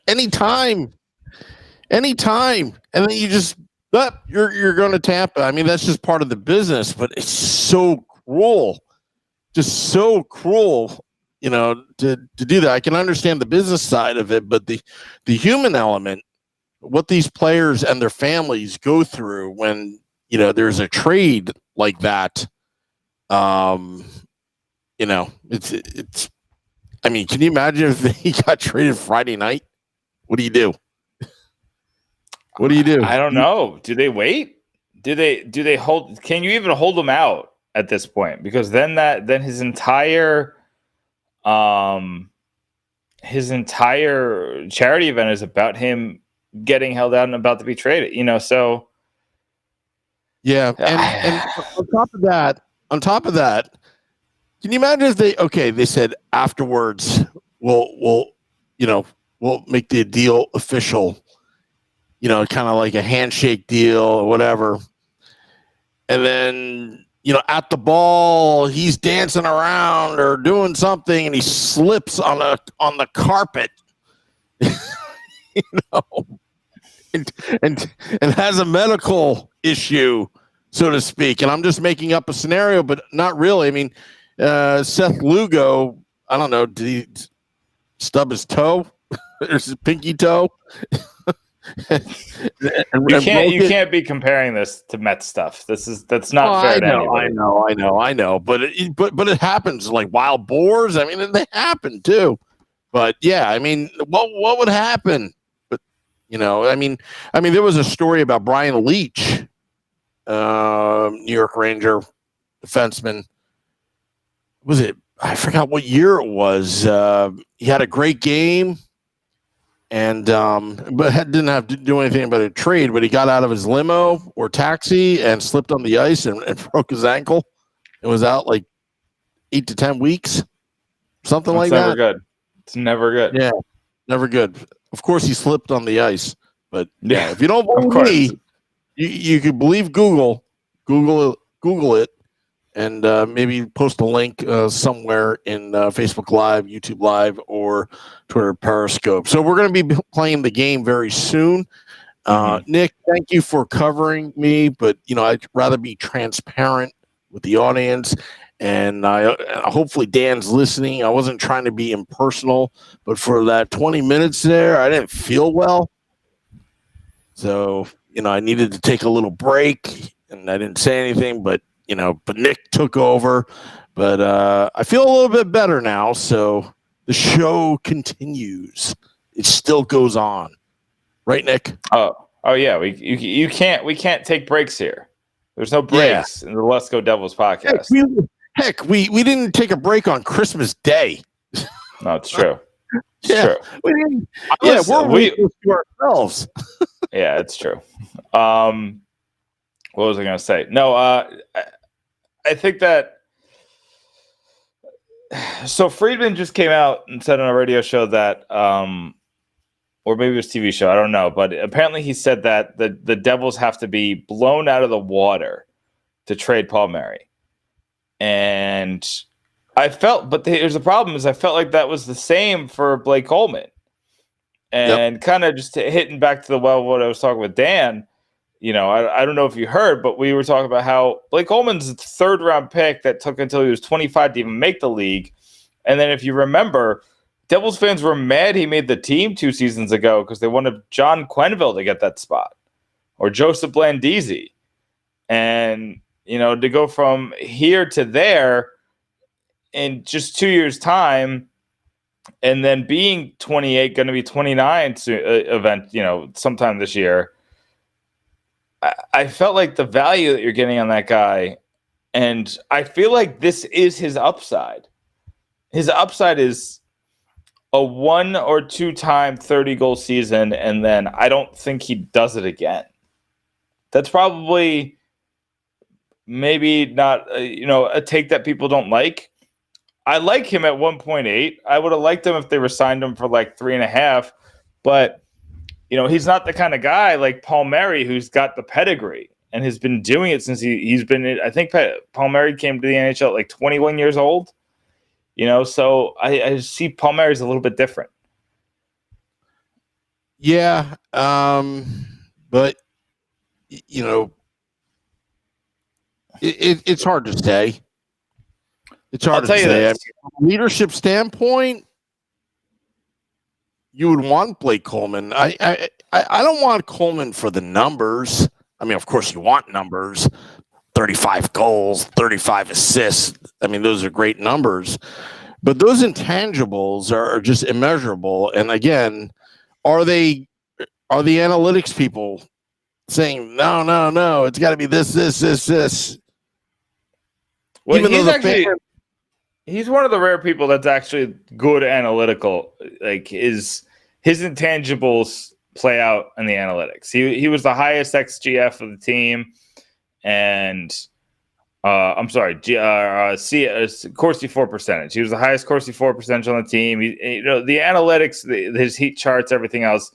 anytime, and then you just, you're going to Tampa. I mean, that's just part of the business, but it's so cruel, just so cruel. To do that. I can understand the business side of it, but the human element, what these players and their families go through when, there's a trade like that, it's, I mean, can you imagine if he got traded Friday night? What do you do? What do you do? I don't know. Do they wait? Do they hold? Can you even hold him out at this point? Because then his entire charity event is about him getting held out and about to be traded, so yeah. And on top of that, can you imagine if they said afterwards, we'll make the deal official, kind of like a handshake deal or whatever. And then, at the ball, he's dancing around or doing something, and he slips on the carpet, and has a medical issue, so to speak. And I'm just making up a scenario, but not really. I mean, Seth Lugo, I don't know, did he stub his toe or his pinky toe? You can't be comparing this to Mets stuff. That's not fair to anybody. I know, but it happens like wild boars. I mean, they happen too. But yeah, I mean, what would happen? But there was a story about Brian Leach, New York Ranger defenseman. Was it? I forgot what year it was. He had a great game. And but didn't have to do anything about a trade, but he got out of his limo or taxi and slipped on the ice and broke his ankle. It was out like 8 to 10 weeks, something like that. Never good. It's never good. Yeah, never good. Of course, he slipped on the ice, but yeah, if you don't believe me, you could believe Google it, and maybe post a link somewhere in Facebook Live, YouTube Live, or Twitter Periscope. So we're going to be playing the game very soon. Nick, thank you for covering me, but I'd rather be transparent with the audience. And hopefully Dan's listening. I wasn't trying to be impersonal, but for that 20 minutes there, I didn't feel well. So, I needed to take a little break, and I didn't say anything, but Nick took over. But I feel a little bit better now, so the show continues. It still goes on. Right, Nick? Oh yeah. We can't take breaks here. There's no breaks in the Let's Go Devils podcast. Heck, we didn't take a break on Christmas Day. No, it's true. It's true. We didn't. We're to ourselves. Yeah, it's true. What was I going to say? No, I think that. So Friedman just came out and said on a radio show that, or maybe it was a TV show, I don't know, but apparently he said that the Devils have to be blown out of the water to trade Palmieri. And I felt, but here's the problem is I felt like that was the same for Blake Coleman. And kind of just hitting back to what I was talking with Dan, I don't know if you heard, but we were talking about how Blake Coleman's a third-round pick that took until he was 25 to even make the league. And then if you remember, Devils fans were mad he made the team 2 seasons ago because they wanted John Quenneville to get that spot or Joseph Blandisi. And, to go from here to there in just 2 years' time and then being 28, going to be 29 sometime this year, I felt like the value that you're getting on that guy, and I feel like this is his upside. His upside is a 1 or 2 time 30-goal season, and then I don't think he does it again. That's probably maybe not, a take that people don't like. I like him at 1.8. I would have liked him if they were signed him for like 3.5, but he's not the kind of guy like Palmieri who's got the pedigree and has been doing it since he's been. I think Palmieri came to the NHL at like 21 years old. So I see Palmieri's a little bit different. Yeah, but it's hard to say. It's hard to say. From a leadership standpoint, you would want Blake Coleman. I don't want Coleman for the numbers. I mean, of course, you want numbers. 35 goals, 35 assists. I mean, those are great numbers. But those intangibles are just immeasurable. And again, are the analytics people saying, no, it's got to be this? Well, he's one of the rare people that's actually good analytical. Like his intangibles play out in the analytics. He was the highest XGF of the team, and Corsi for percentage. He was the highest Corsi for percentage on the team. The analytics, his heat charts, everything else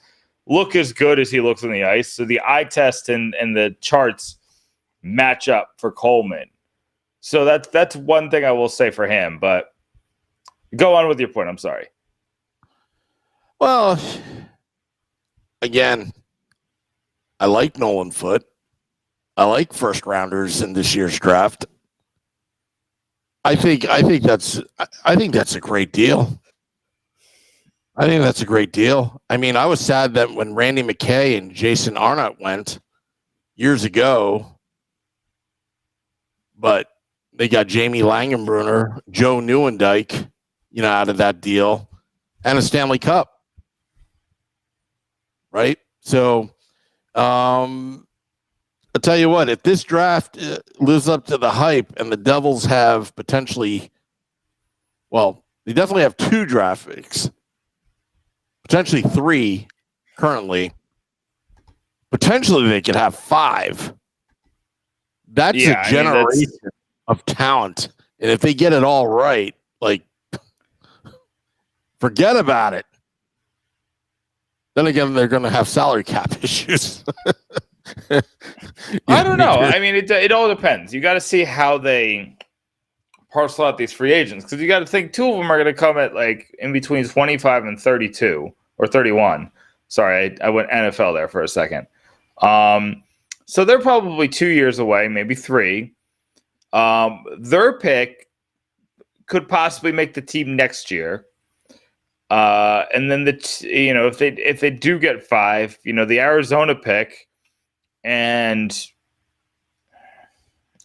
look as good as he looks on the ice. So the eye test and the charts match up for Coleman. So that's one thing I will say for him. But go on with your point. I'm sorry. Well, again, I like Nolan Foote. I like first rounders in this year's draft. I think that's a great deal. I think that's a great deal. I mean, I was sad that when Randy McKay and Jason Arnott went years ago, but they got Jamie Langenbrunner, Joe Neuendijk, out of that deal, and a Stanley Cup. Right? So, I'll tell you what, if this draft lives up to the hype and the Devils have potentially, they definitely have 2 draft picks, potentially 3 currently. Potentially they could have 5. That's a generation of talent. And if they get it all right, forget about it. Then again, they're going to have salary cap issues. I don't know. I mean, it all depends. You got to see how they parcel out these free agents, because you got to think 2 of them are going to come at in between 25 and 32 or 31. Sorry, I went NFL there for a second. So they're probably 2 years away, maybe 3. Their pick could possibly make the team next year. And then if they do get 5, the Arizona pick, and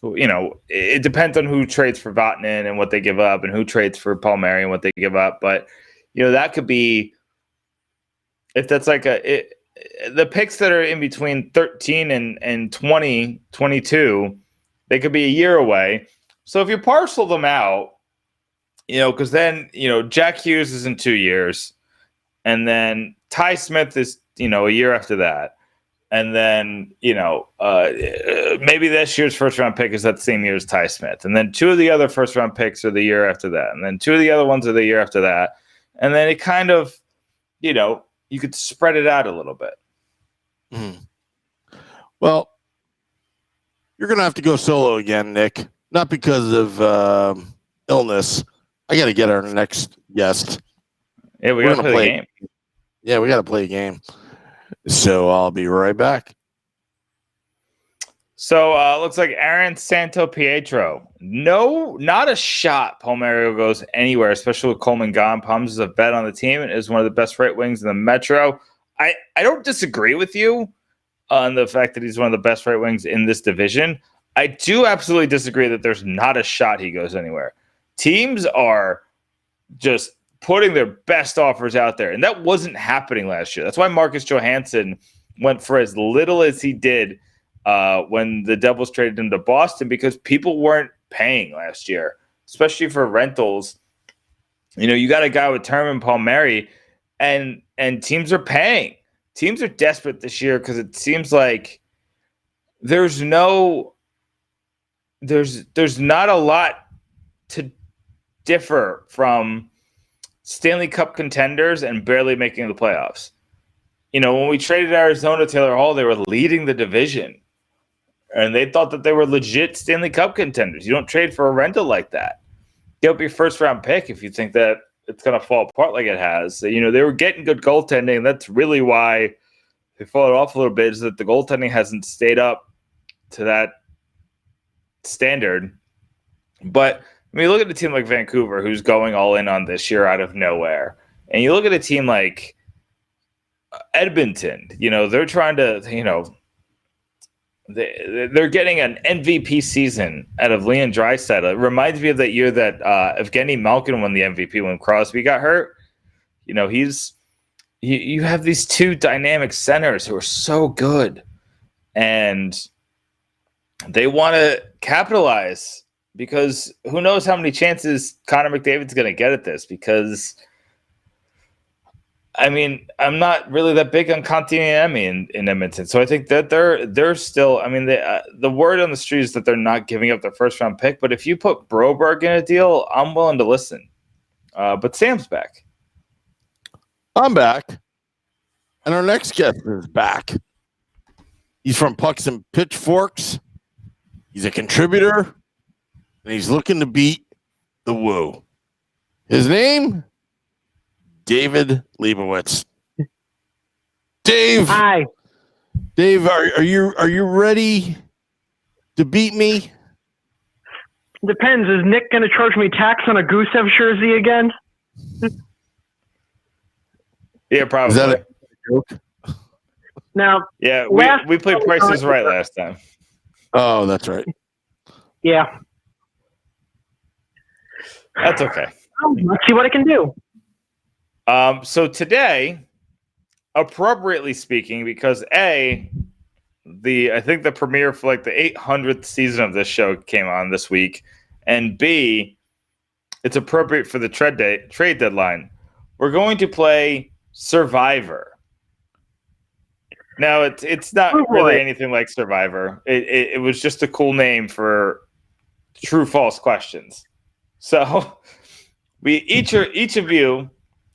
it depends on who trades for Vatanen and what they give up, and who trades for Palmieri and what they give up. But that could be, if that's like the picks that are in between 13 and 20, 22, they could be a year away. So if you parcel them out, because then, Jack Hughes is in 2 years, and then Ty Smith is, a year after that. And then, maybe this year's first round pick is that same year as Ty Smith. And then 2 of the other first round picks are the year after that. And then 2 of the other ones are the year after that. And then it kind of, you could spread it out a little bit. Mm. Well, you're going to have to go solo again, Nick. Not because of illness. I got to get our next guest. Yeah, we got to play the game. Yeah, we got to play a game. So I'll be right back. So looks like Aaron Santo Pietro. No, not a shot. Palmieri goes anywhere, especially with Coleman gone. Palms is a bet on the team and is one of the best right wings in the Metro. I don't disagree with you on the fact that he's one of the best right wings in this division. I do absolutely disagree that there's not a shot he goes anywhere. Teams are just putting their best offers out there, and that wasn't happening last year. That's why Marcus Johansson went for as little as he did when the Devils traded him to Boston, because people weren't paying last year, especially for rentals. You got a guy with term in Palmieri, and teams are paying. Teams are desperate this year because it seems like there's not a lot to differ from Stanley Cup contenders and barely making the playoffs. When we traded Arizona, Taylor Hall, they were leading the division, and they thought that they were legit Stanley Cup contenders. You don't trade for a rental like that. Give up your first round pick if you think that it's going to fall apart like it has. They were getting good goaltending. That's really why they fallen off a little bit, is that the goaltending hasn't stayed up to that standard. But you look at a team like Vancouver, who's going all in on this year out of nowhere. And you look at a team like Edmonton, they're trying to, they're getting an MVP season out of Leon Draisaitl. It reminds me of that year that Evgeny Malkin won the MVP when Crosby got hurt. You have these 2 dynamic centers who are so good, and they want to capitalize, because who knows how many chances Connor McDavid's going to get at this, because I'm not really that big on Kotkaniemi in Edmonton. So I think that they're still, the word on the street is that they're not giving up their first round pick, but if you put Broberg in a deal, I'm willing to listen. But Sam's back. I'm back. And our next guest is back. He's from Pucks and Pitchforks. He's a contributor, and he's looking to beat the Woo. His name, David Leibowitz. Dave. Hi. Dave, are you ready to beat me? Depends. Is Nick going to charge me tax on a Gusev jersey again? Yeah, probably. Is that a joke? Now, yeah, we played Price is Right last time. Oh, that's right. Yeah. That's okay. Let's see what I can do. So today, appropriately speaking, because I think the premiere for like the 800th season of this show came on this week, and B, it's appropriate for the trade deadline. We're going to play Survivor. Now, it's not really anything like Survivor. It was just a cool name for true-false questions. So we each of you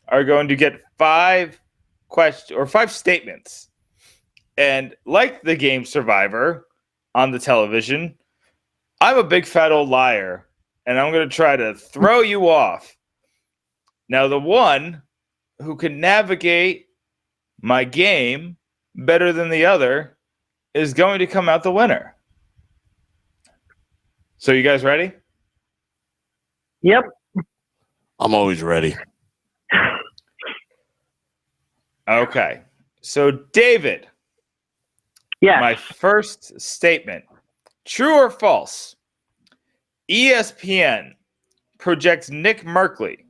are going to get 5 questions or 5 statements. And like the game Survivor on the television, I'm a big fat old liar, and I'm going to try to throw you off. Now, the one who can navigate my game better than the other is going to come out the winner. So you guys ready? Yep. I'm always ready. Okay. So David, Yes. my first statement, true or false? ESPN projects Nick Merkley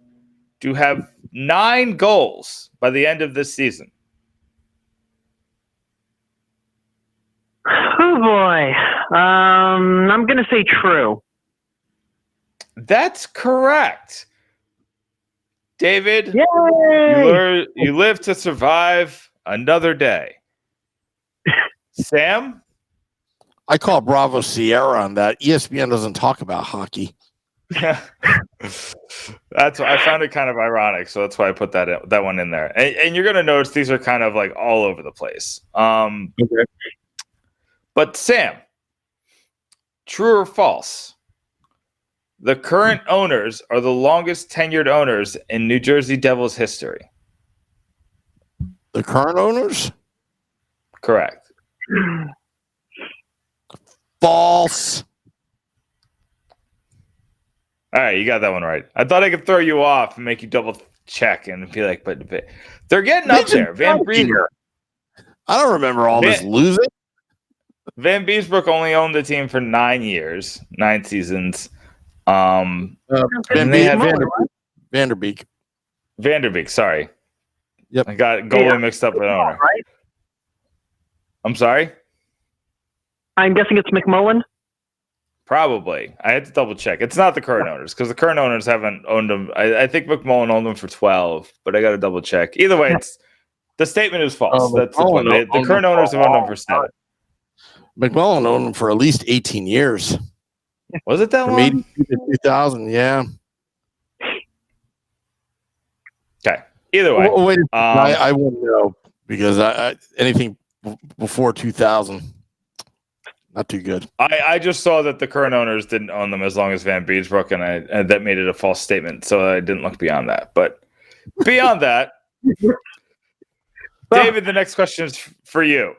to have 9 goals by the end of this season. Oh boy. I'm gonna say true. That's correct. David, Yay! you live to survive another day. Sam? I call Bravo Sierra on that. ESPN doesn't talk about hockey. That's why I found it kind of ironic, so that's why I put that one in there. And you're gonna notice these are kind of like all over the place. Okay. But Sam, true or false? The current owners are the longest tenured owners in New Jersey Devils history. The current owners? Correct. False. All right, you got that one right. I thought I could throw you off and make you double check and be like, but they're getting up there. I don't remember all this losing. Van Beesbrook only owned the team for 9 years, 9 seasons. Vanderbeek. Vanderbeek, sorry. Yep. I got goalie mixed up with owner. Right? I'm sorry? I'm guessing it's McMullen. Probably. I had to double check. It's not the current owners because the current owners haven't owned them. I think McMullen owned them for 12, but I got to double check. Either way, the statement is false. That's the point. The current owners have owned them for 7. McMullen owned them for at least 18 years. Was it that From long? 82 to 2000, yeah. Okay. Either way. Wait, I wouldn't know because I anything before 2000, not too good. I just saw that the current owners didn't own them as long as Van Beesbrook, and that made it a false statement, so I didn't look beyond that. But beyond that, David, the next question is for you.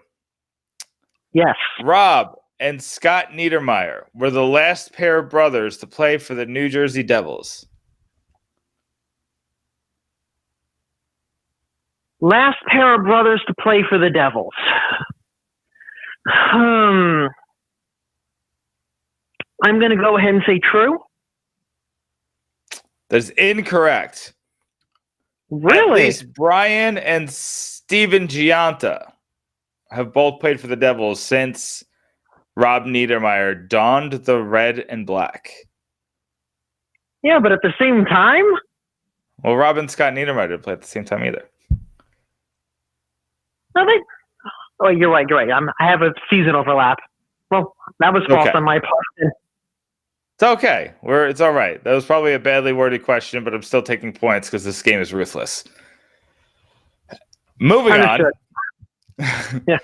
Yes. Rob and Scott Niedermayer were the last pair of brothers to play for the New Jersey Devils. Last pair of brothers to play for the Devils. I'm going to go ahead and say true. That's incorrect. Really? At least Brian and Steven Gianta have both played for the Devils since Rob Niedermayer donned the red and black. Yeah, but at the same time? Well, Rob and Scott Niedermayer didn't play at the same time either. No, oh, you're right. I have a season overlap. Well, that was false on my part. It's okay. It's all right. That was probably a badly worded question, but I'm still taking points because this game is ruthless. Moving on. Yeah.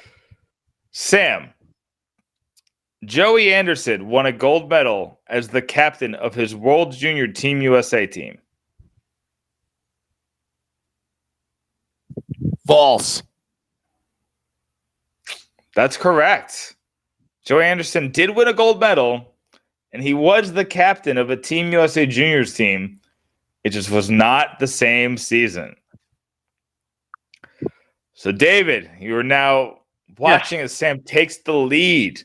Sam. Joey Anderson won a gold medal as the captain of his World Junior Team USA team. False. That's correct. Joey Anderson did win a gold medal, and he was the captain of a Team USA Juniors team. It just was not the same season. So, David, you are now watching as Sam takes the lead.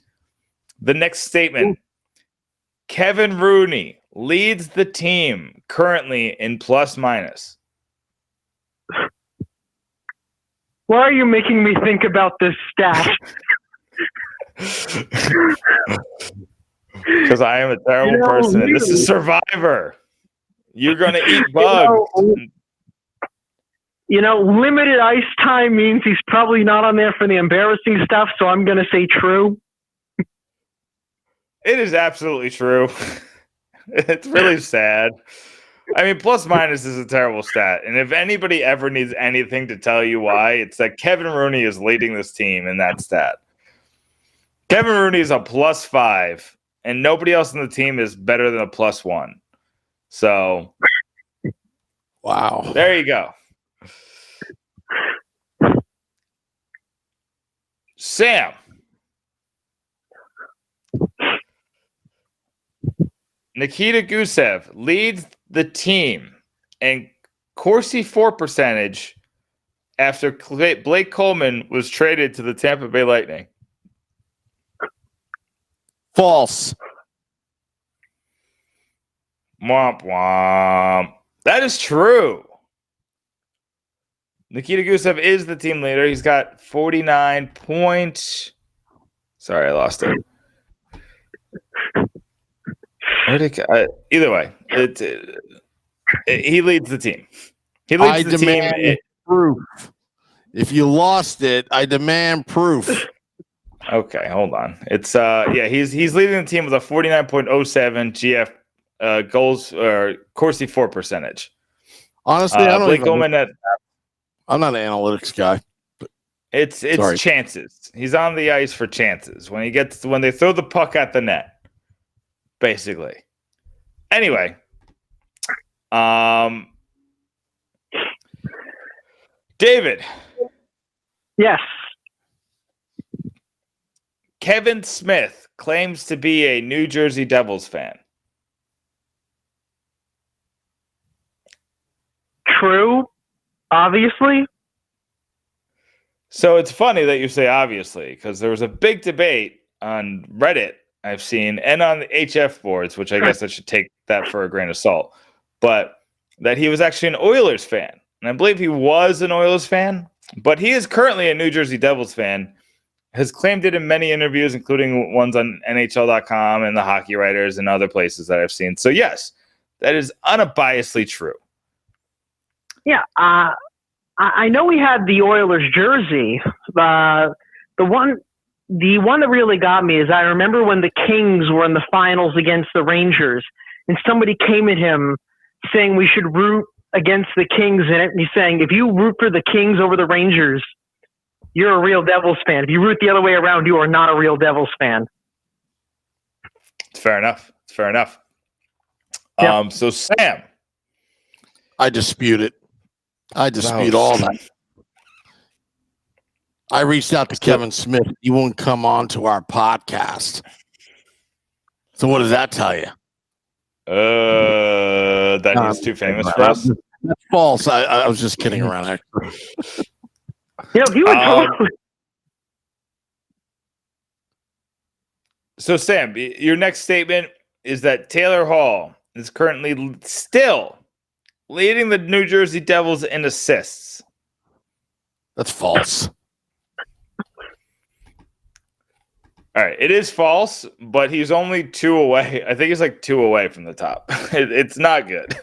The next statement. Kevin Rooney leads the team currently in plus minus. Why are you making me think about this stat? Because I am a terrible person. And this is Survivor. You're going to eat bugs. Limited ice time means he's probably not on there for the embarrassing stuff, so I'm going to say true. It is absolutely true. It's really sad. I mean, plus minus is a terrible stat. And if anybody ever needs anything to tell you why, it's that Kevin Rooney is leading this team in that stat. Kevin Rooney is a +5, and nobody else on the team is better than a +1. So, wow. There you go. Sam, Nikita Gusev leads the team in Corsi for percentage after Blake Coleman was traded to the Tampa Bay Lightning. False. Womp womp. That is true. Nikita Gusev is the team leader. He's got 49 points. Sorry, I lost it. Either way, he leads the team. He leads the team. Proof. If you lost it, I demand proof. Okay, hold on. It's he's leading the team with a 49.07 GF goals or Corsi for percentage. Honestly, I don't Blake even Coleman I'm not an analytics guy. It's Sorry. chances. He's on the ice for chances when they throw the puck at the net. Basically. Anyway, David. Yes. Kevin Smith claims to be a New Jersey Devils fan. True. Obviously. So it's funny that you say obviously, because there was a big debate on Reddit I've seen and on the HF boards, which I guess I should take that for a grain of salt, but that he was actually an Oilers fan. And I believe he was an Oilers fan, but he is currently a New Jersey Devils fan, has claimed it in many interviews, including ones on NHL.com and the Hockey Writers and other places that I've seen. So yes, that is unbiasedly true. Yeah. I know we had the Oilers jersey. The one that really got me is I remember when the Kings were in the finals against the Rangers, and somebody came at him saying we should root against the Kings in it. And he's saying, if you root for the Kings over the Rangers, you're a real Devils fan. If you root the other way around, you are not a real Devils fan. It's fair enough. Yep. So Sam. I dispute it. I dispute all that. I reached out to Kevin Smith. He won't come on to our podcast. So what does that tell you? That he's too famous for us. That's false. I was just kidding around. Actually. He would totally. So Sam, your next statement is that Taylor Hall is currently still leading the New Jersey Devils in assists. That's false. All right, it is false, but he's only 2 away. I think he's like 2 away from the top. It's not good.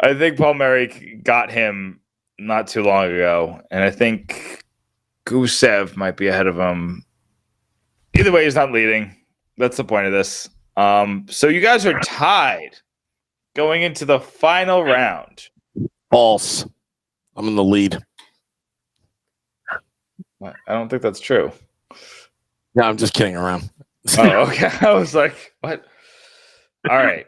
I think Palmieri got him not too long ago, and I think Gusev might be ahead of him. Either way, he's not leading. That's the point of this. So you guys are tied going into the final round. False. I'm in the lead. I don't think that's true. Yeah, I'm just kidding around. Oh, okay. I was like, what? All right.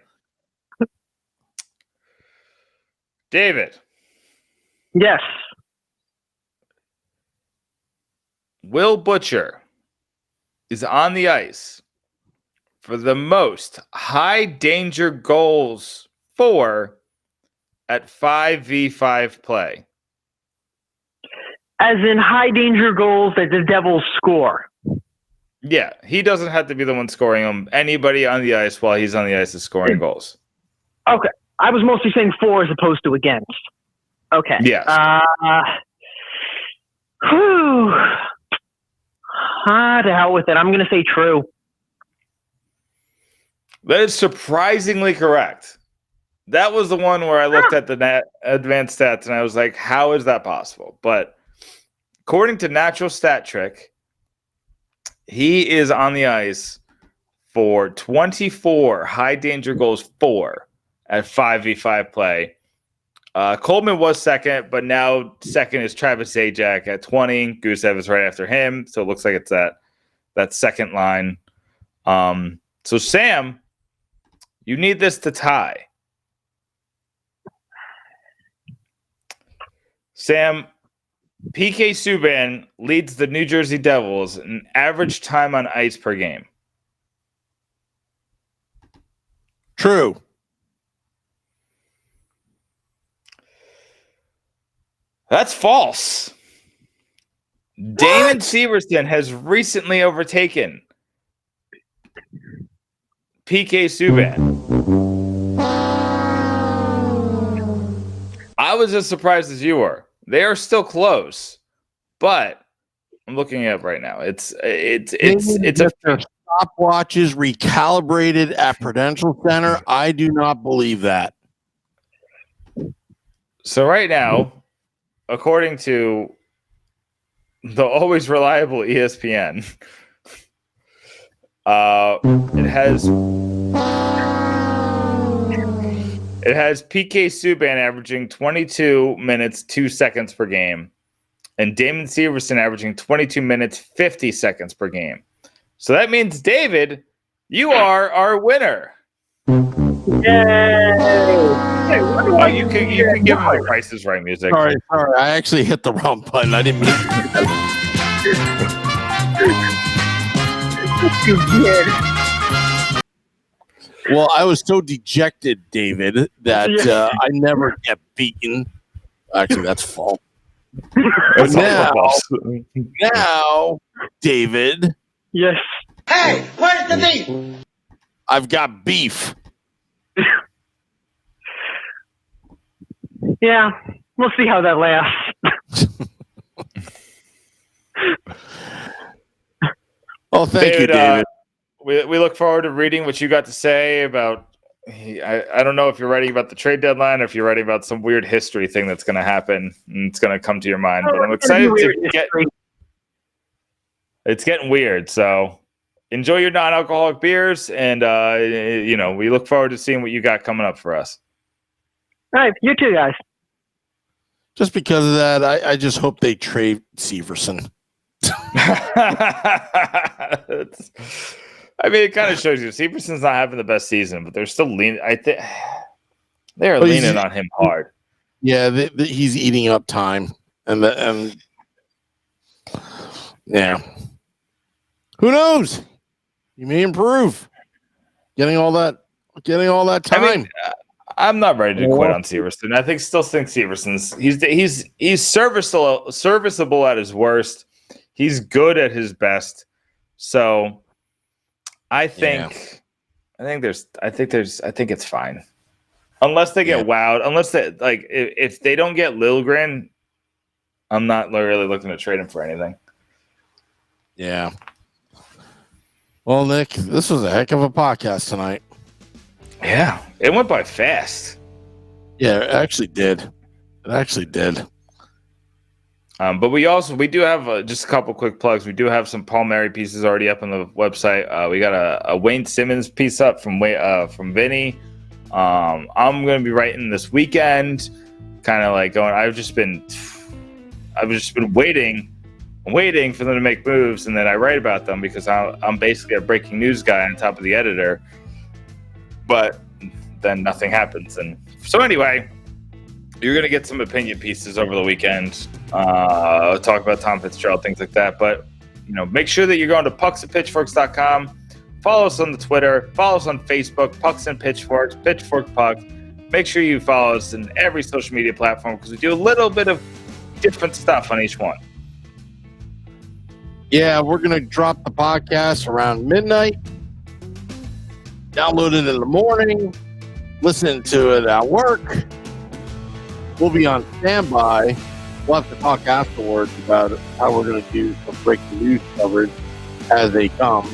David. Yes. Will Butcher is on the ice for the most high danger goals for at 5v5 play. As in high danger goals that the Devils score. Yeah, he doesn't have to be the one scoring them. Anybody on the ice while he's on the ice is scoring goals. Okay. I was mostly saying for as opposed to against. Okay. Yes. To hell with it. I'm going to say true. That is surprisingly correct. That was the one where I looked at the advanced stats and I was like, how is that possible? But according to Natural Stat Trick, he is on the ice for 24 high danger goals for at 5v5 play. Coleman was second, but now second is Travis Zajac at 20. Gusev is right after him, so it looks like it's that second line. So Sam, you need this to tie. Sam, PK Subban leads the New Jersey Devils in average time on ice per game. True. That's false. Damon Severson has recently overtaken PK Subban. I was as surprised as you were. They are still close, but I'm looking at it right now. It's a stopwatches recalibrated at Prudential Center. I do not believe that. So right now, according to the always reliable ESPN, it has PK Subban averaging 22 minutes 2 seconds per game, and Damon Severson averaging 22 minutes 50 seconds per game. So that means, David, you are our winner. Yay! Hey, Oh, you can give him the Price is Right music. Sorry. I actually hit the wrong button. I didn't mean to. You did. Well, I was so dejected, David, that I never get beaten. Actually, that's false. That's now, false. now, David. Yes. Hey, where's the beef? I've got beef. Yeah, we'll see how that lasts. Oh, thank you, David. We look forward to reading what you got to say about. I don't know if you're writing about the trade deadline or if you're writing about some weird history thing that's going to happen and it's going to come to your mind. But I'm excited to get. It's getting weird, so enjoy your non-alcoholic beers, and we look forward to seeing what you got coming up for us. All right, you too, guys. Just because of that, I just hope they trade Severson. I mean, it kind of shows you Severson's not having the best season, but they're still leaning. I think they're leaning on him hard. Yeah, he's eating up time, and yeah. Who knows? You may improve. Getting all that time. I mean, I'm not ready to quit on Severson. I still think Severson's he's serviceable at his worst. He's good at his best. So I think it's fine. Unless they get wowed, unless they if they don't get Liljegren, I'm not really looking to trade him for anything. Yeah. Well, Nick, this was a heck of a podcast tonight. Yeah, it went by fast. Yeah, it actually did. But we do have just a couple quick plugs. We do have some Palmieri pieces already up on the website. We got a Wayne Simmons piece up from Vinny. I'm going to be writing this weekend, kind of like going. I've just been waiting for them to make moves, and then I write about them because I'm basically a breaking news guy on top of the editor. But then nothing happens, and so anyway, you're going to get some opinion pieces over the weekend. Talk about Tom Fitzgerald, things like that. But make sure that you're going to pucksandpitchforks.com. Follow us on the Twitter. Follow us on Facebook. Pucks and Pitchforks. Pitchfork Puck. Make sure you follow us in every social media platform because we do a little bit of different stuff on each one. Yeah, we're going to drop the podcast around midnight. Download it in the morning. Listen to it at work. We'll be on standby. We'll have to talk afterwards about how we're going to do some breaking news coverage as they come.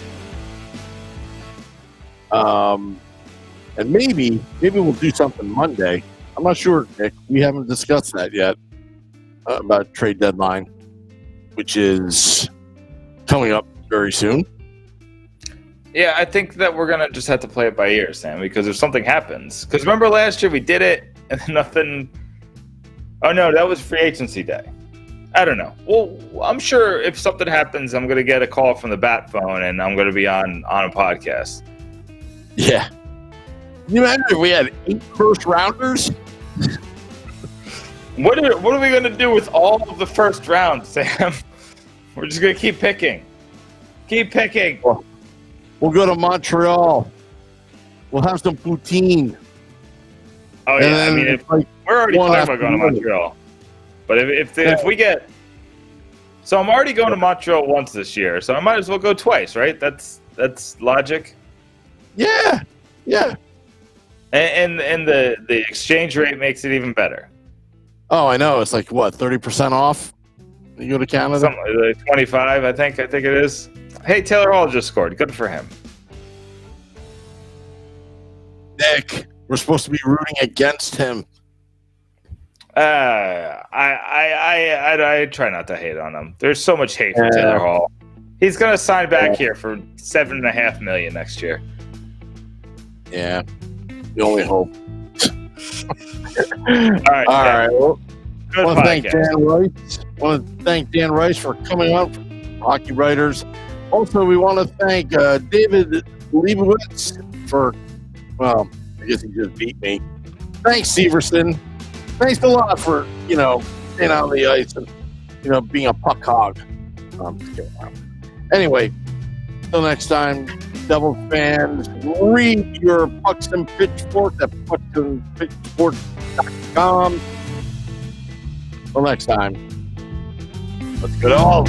And maybe we'll do something Monday. I'm not sure, Nick. We haven't discussed that yet about trade deadline, which is coming up very soon. Yeah, I think that we're going to just have to play it by ear, Sam, because if something happens. Because remember last year we did it and then nothing. Oh, no, that was free agency day. I don't know. Well, I'm sure if something happens, I'm going to get a call from the bat phone and I'm going to be on a podcast. Yeah. Can you imagine if we had 8 first rounders? What are we going to do with all of the first rounds, Sam? We're just going to keep picking. Keep picking. We'll go to Montreal. We'll have some poutine. Oh, And yeah. I then mean, it's like we're already one talking about going to afternoon. Montreal. But if we get... So I'm already going to Montreal once this year, so I might as well go twice, right? That's logic. Yeah. And the exchange rate makes it even better. Oh, I know. It's like, what, 30% off? You go to Canada? Something like 25, I think it is. Hey, Taylor Hall just scored. Good for him. Nick, we're supposed to be rooting against him. I try not to hate on him. There's so much hate for Yeah. Taylor Hall. He's gonna sign back here for $7.5 million next year. Yeah. The only hope. All right. All right. Well, I Good want to thank podcast. Dan Rice. I want to thank Dan Rice for coming on for Hockey Writers. Also, we want to thank David Leibowitz for, well, I guess he just beat me. Thanks, Severson. Thanks a lot for, staying on the ice and, being a puck hog. I'm just kidding. Anyway, until next time, Devils fans, read your Pucks and Pitchfork at pucksandpitchfork.com. Until next time, let's go.